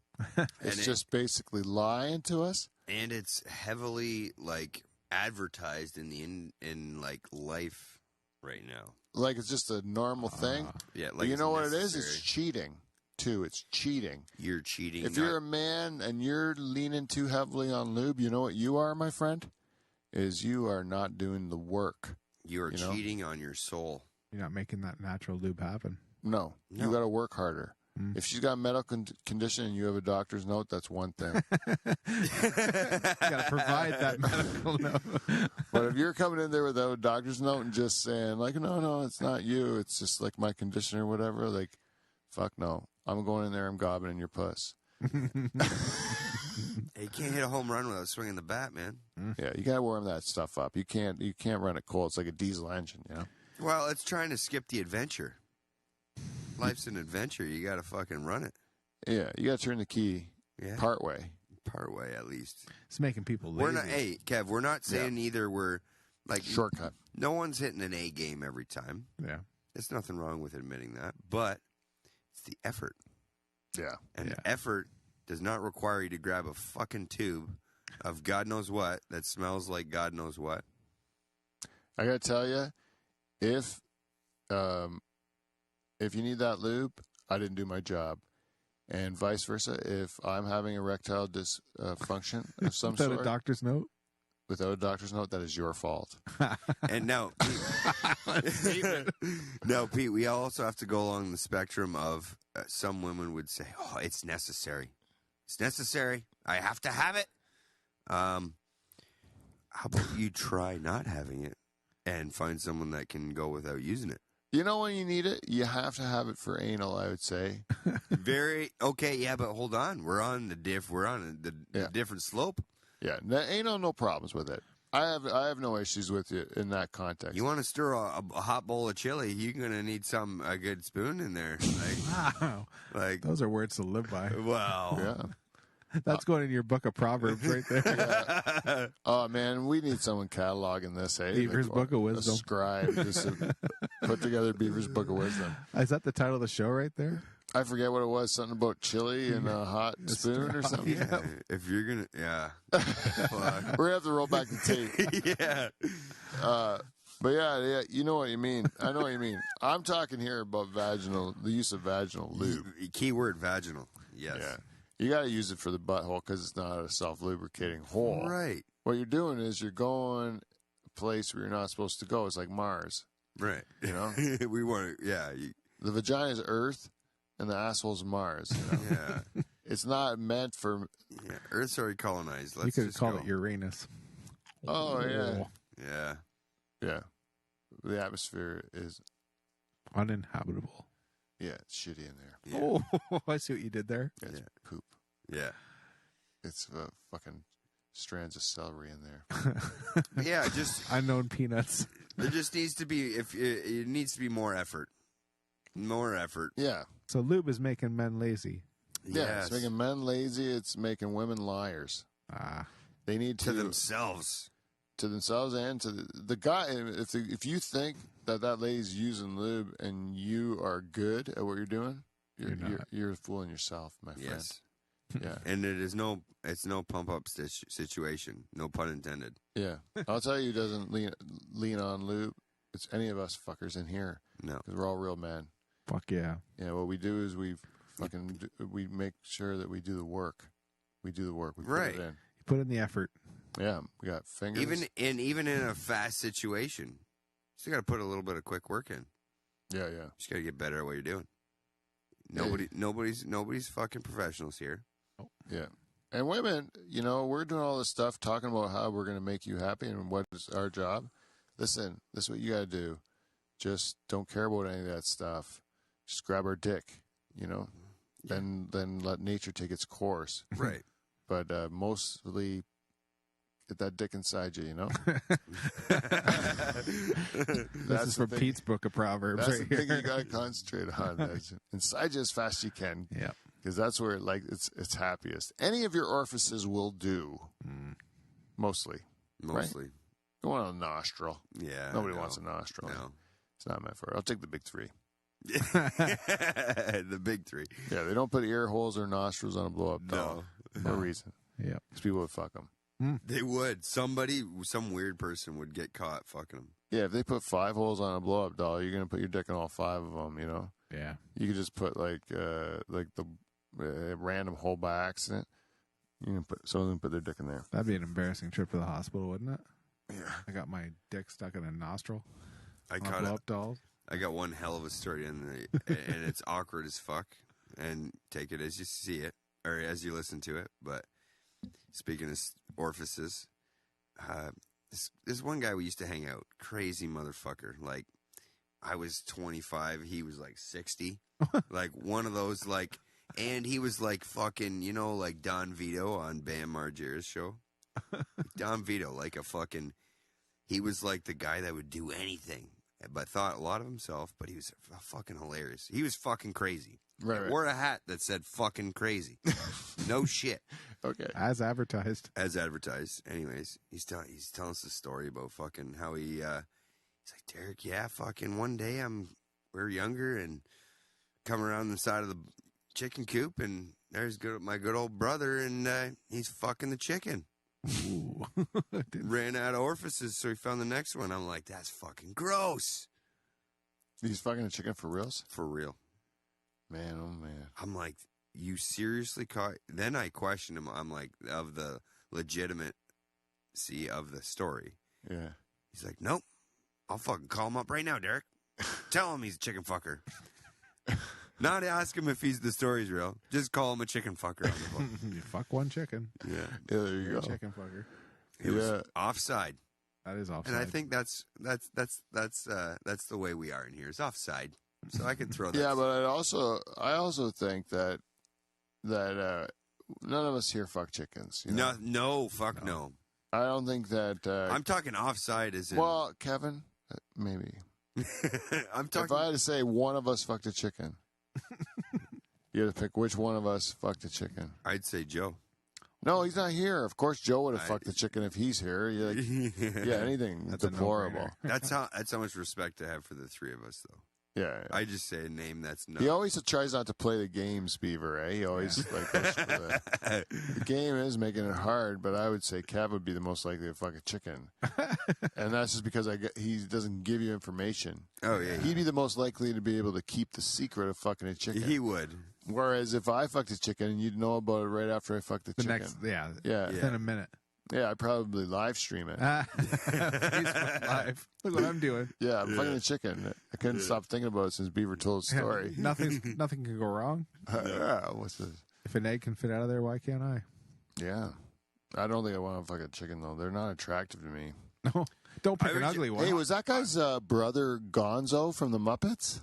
It's just basically lying to us. And it's heavily, like, advertised in like, life right now. Like it's just a normal thing. Yeah, But like, you it's know what it is? necessary. It's cheating, too. It's cheating. You're cheating. If you're a man and you're leaning too heavily on lube, you know what you are, my friend? Is you are not doing the work. You're you know? cheating on your soul. You're not making that natural lube happen. No. You got to work harder. If she's got a medical condition and you have a doctor's note, that's one thing. You got to provide that medical note. But if you're coming in there without a doctor's note and just saying, like, no, it's not you, it's just like my condition or whatever, like, fuck no. I'm going in there, I'm gobbing in your puss. Hey, you can't hit a home run without swinging the bat, man. Yeah, you got to warm that stuff up. You can't run it cold. It's like a diesel engine, you know? Well, it's trying to skip the adventure. Life's an adventure. You got to fucking run it. Yeah, you got to turn the key part way. Part way, at least. It's making people lazy. We're not, hey, Kev, we're not saying either we're, like... Shortcut. No one's hitting an A game every time. Yeah. There's nothing wrong with admitting that. But it's the effort. Yeah. And effort does not require you to grab a fucking tube of God knows what that smells like God knows what. I got to tell you, if you need that lube, I didn't do my job. And vice versa, if I'm having erectile dysfunction of some Without sort, a doctor's note? without a doctor's note, that is your fault. And now, Pete, we also have to go along the spectrum of some women would say, oh, it's necessary. It's necessary. I have to have it. How about you try not having it and find someone that can go without using it? You know when you need it? You have to have it for anal, I would say. Very okay, yeah, but hold on. We're on the different slope. Yeah, anal, no problems with it. I have no issues with it in that context. You want to stir a hot bowl of chili, you're going to need a good spoon in there. Wow. Like, Those are words to live by. wow. Yeah. That's going in your book of Proverbs right there. Oh, man, we need someone cataloging this, hey? Beaver's Book of Wisdom. A scribe, just to put together Beaver's Book of Wisdom. Is that the title of the show right there? I forget what it was, something about chili and a hot spoon or something. Yeah, if you're going to, yeah. We're going to have to roll back the tape. Yeah. But yeah, you know what you mean. I know what you mean. I'm talking here about the use of vaginal lube. Keyword vaginal. Yes. Yeah. You got to use it for the butthole because it's not a self-lubricating hole. Right. What you're doing is you're going a place where you're not supposed to go. It's like Mars. Right. You know? We want to, yeah. The vagina is Earth and the asshole's Mars. You know? Yeah. It's not meant for... Yeah. Earth's already colonized. You Let's could just call go. it Uranus. Oh, yeah. Yeah. Yeah. The atmosphere is... Uninhabitable. Yeah, it's shitty in there. Yeah. Oh, I see what you did there. It's Yeah. poop. Yeah. It's fucking strands of celery in there. Yeah, just Unknown peanuts. there just needs to be it needs to be more effort. More effort. Yeah. So lube is making men lazy. Yeah, Yes. it's making men lazy. It's making women liars. They need to themselves. To themselves and to the guy. If you think that lady's using lube and you are good at what you're doing, you're fooling yourself, my friend. Yes. Yeah. And it's no pump up situation. No pun intended. Yeah. I'll tell you who doesn't lean on lube. It's any of us fuckers in here. No. Because we're all real men. Fuck yeah. Yeah, what we do is we make sure that we do the work. We do the work. We put it in. You put in the effort. Yeah, we got fingers. Even in a fast situation, you still got to put a little bit of quick work in. Yeah. You just got to get better at what you're doing. Nobody's fucking professionals here. Yeah. And women, we're doing all this stuff talking about how we're going to make you happy and what is our job. Listen, this is what you got to do. Just don't care about any of that stuff. Just grab our dick, Then let nature take its course. Right. But mostly get that dick inside you, This is from Pete's book of Proverbs. That's right the thing here. you got to concentrate on. That's inside you as fast as you can. Yeah. Because that's where it's happiest. Any of your orifices will do. Mostly. Mostly. You want a nostril. Yeah. Nobody wants a nostril. No. It's not meant for it. I'll take the big three. The big three. Yeah, they don't put ear holes or nostrils on a blow-up doll. No reason. Yeah. Because people would fuck them. They would. Some weird person would get caught fucking them. Yeah, if they put 5 holes on a blow-up doll, you're going to put your dick in all 5 of them, Yeah. You could just put, the random hole by accident. You can put someone can put their dick in there. That'd be an embarrassing trip to the hospital, wouldn't it? Yeah. I got my dick stuck in a nostril. I got one hell of a story and it's awkward as fuck. And take it as you see it or as you listen to it. But speaking of orifices, this one guy we used to hang out, crazy motherfucker. Like I was 25, he was like 60, like one of those like. And he was like fucking, like Don Vito on Bam Margera's show. Don Vito, like a fucking, he was like the guy that would do anything, but thought a lot of himself, but he was fucking hilarious. He was fucking crazy. Right. Wore a hat that said fucking crazy. No shit. Okay. As advertised. As advertised. Anyways, he's telling us the story about fucking how he's like, Derek, yeah, fucking one day we were younger and come around the side of the chicken coop and there's my good old brother and he's fucking the chicken. Ooh. Ran out of orifices, so he found the next one. I'm like, that's fucking gross. He's fucking a chicken for reals? For real. Man, oh man. I'm like, you seriously caught? Then I questioned him. I'm like, of the legitimacy of the story. Yeah. He's like, nope. I'll fucking call him up right now, Derek. Tell him he's a chicken fucker. Not ask him if the story's real. Just call him a chicken fucker on the phone. You fuck one chicken. Yeah. Yeah, there you You're go. a chicken fucker. It was offside. That is offside. And I think that's the way we are in here. It's offside. So I can throw that. Yeah, but I also think that none of us here fuck chickens. No, fuck no. I don't think that. I'm talking offside as in. Well, Kevin, maybe. I'm talking. If I had to say one of us fucked a chicken, you had to pick which one of us fucked a chicken. I'd say Joe. No, he's not here. Of course, Joe would have fucked the chicken if he's here. You're like, yeah, anything That's a deplorable. That's how much respect I have for the three of us, though. Yeah, I just say a name that's not. He always tries not to play the games, Beaver. He always like goes for the game is making it hard, but I would say Kev would be the most likely to fuck a chicken, and that's just because he doesn't give you information. Oh yeah, he'd be the most likely to be able to keep the secret of fucking a chicken. He would. Whereas if I fucked a chicken, you'd know about it right after I fucked the chicken. Within a minute. Yeah, I'd probably live stream it. Facebook Live. Look what I'm doing. Yeah, I'm fucking a chicken. I couldn't stop thinking about it since Beaver told his story. Nothing can go wrong. Yeah, what's this? If an egg can fit out of there, why can't I? Yeah. I don't think I want to fuck a chicken, though. They're not attractive to me. No, don't pick an ugly one. Hey, was that guy's brother Gonzo from the Muppets?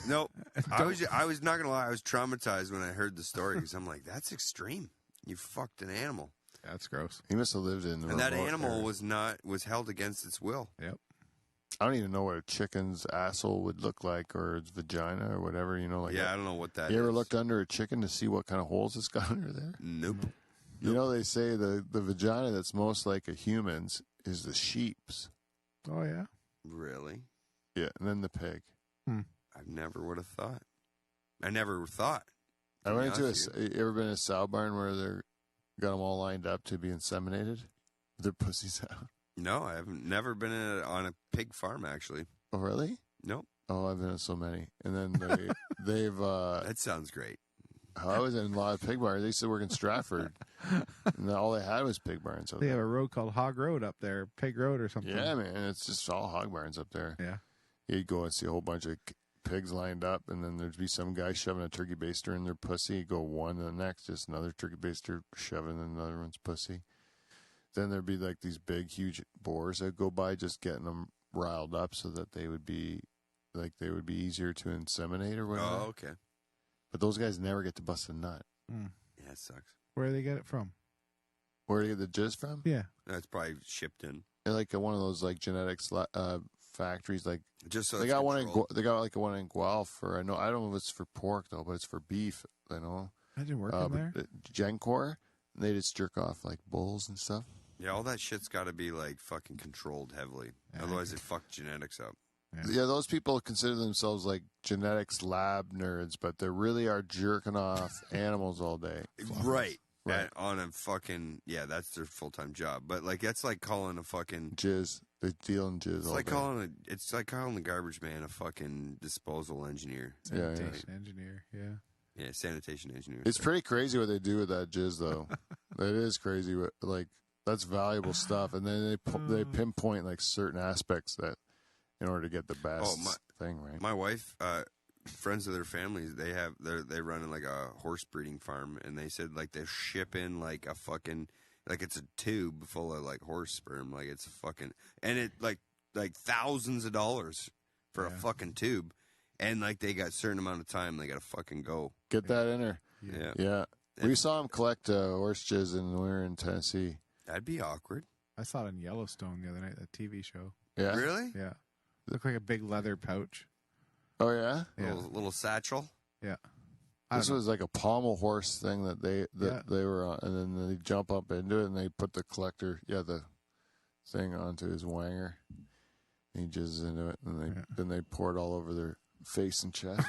No. I was not going to lie. I was traumatized when I heard the story because I'm like, that's extreme. You fucked an animal. That's gross. He must have lived in the And that remote animal area. was held against its will. Yep. I don't even know what a chicken's asshole would look like, or its vagina, or whatever. You know, like I don't know what that You is. ever looked under a chicken to see what kind of holes it's got under there? Nope. You know, they say the vagina that's most like a human's is the sheep's. Oh, yeah? Really? Yeah, and then the pig. I never would have thought. I never thought. I went into you ever been in a sow barn where they're got them all lined up to be inseminated? With their pussies out. No, I haven't. Never been on a pig farm, actually. Oh, really? Nope. Oh, I've been in so many. And then they've... That sounds great. I was in a lot of pig barns. They used to work in Stratford. And all they had was pig barns. They have a road called Hog Road up there, Pig Road or something. Yeah, man. It's just all hog barns up there. Yeah. You'd go and see a whole bunch of pigs lined up, and then there'd be some guy shoving a turkey baster in their pussy. You'd go one to the next, just another turkey baster shoving in another one's pussy. Then there'd be like these big, huge boars that go by, just getting them riled up so that they would be easier to inseminate or whatever. Oh, okay. But those guys never get to bust a nut. Yeah, it sucks. Where do they get it from? Where do you get the jizz from? Yeah. That's probably shipped in. They're like one of those like genetics factories. Like Just so they it's got one in controlled. they got like one in Guelph for I don't know if it's for pork though, but it's for beef. I know. I didn't work in there. Gencor, they just jerk off like bulls and stuff. Yeah, all that shit's got to be like fucking controlled heavily. Otherwise, they fuck genetics up. Yeah, those people consider themselves like genetics lab nerds, but they really are jerking off animals all day. Right. Right. On a fucking that's their full time job. But like that's like calling a fucking Jizz. They deal in jizz It's all like day. calling the garbage man a fucking disposal engineer. Sanitation engineer. Yeah. Yeah, sanitation engineer. It's pretty crazy what they do with that jizz, though. It is crazy. Like that's valuable stuff, and then they pinpoint like certain aspects that in order to get the best thing, right? My wife, friends of their families, they run in like a horse breeding farm, and they said like they ship in like a fucking like it's a tube full of like horse sperm, like it's fucking and it like thousands of dollars for a fucking tube, and like they got a certain amount of time they got to fucking go Get that in her. Yeah. We saw him collect horse jizz when we were in Tennessee. That'd be awkward. I saw it in Yellowstone the other night, that TV show. Yeah, Really? Yeah. It looked like a big leather pouch. Oh yeah. Yeah. Little satchel. Yeah. This was like a pommel horse thing that they were on, and then they jump up into it, and they put the the thing onto his wanger. And he jizzes into it, and then they pour it all over their face and chest.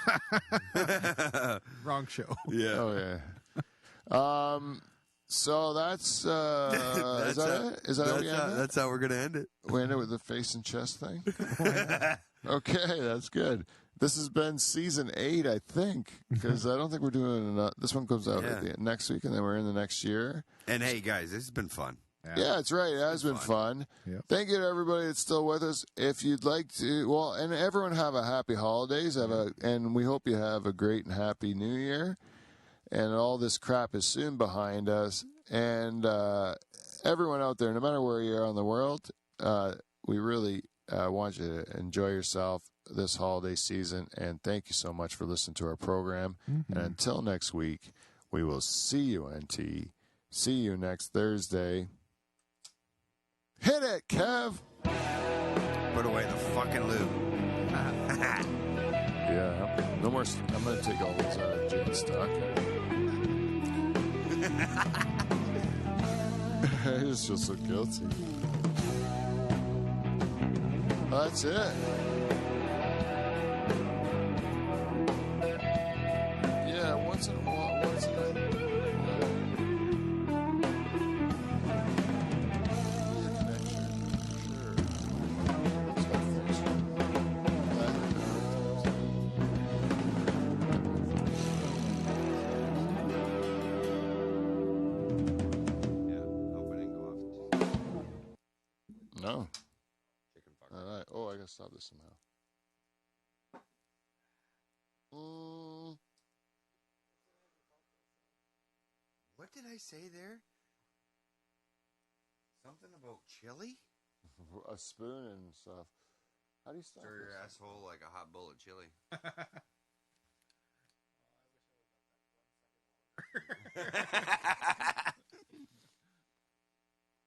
Wrong show. Yeah. Oh yeah. So that's is that it? Is that how we end it? That's how we're gonna end it. We end it with the face and chest thing. Okay, that's good. This has been season 8, I think, because I don't think we're doing enough. This one comes out at the next week, and then we're in the next year. And hey, guys, this has been fun. Yeah, that's right. It has been fun. Yep. Thank you to everybody that's still with us. If you'd like to, and everyone have a happy holidays. And we hope you have a great and happy New Year. And all this crap is soon behind us. And everyone out there, no matter where you are in the world, we really want you to enjoy yourself this holiday season. And thank you so much for listening to our program. Mm-hmm. And until next week, we will see you, NT. See you next Thursday. Hit it, Kev! Put away the fucking lube. Yeah, no more. I'm going to take all those out of Jane's stock. I just feel so guilty. That's it. Yeah, once in a while. No. All right. Oh, I gotta stop this somehow. What did I say there? Something about chili? A spoon and stuff. How do you stop Stir your this? asshole like a hot bowl of chili.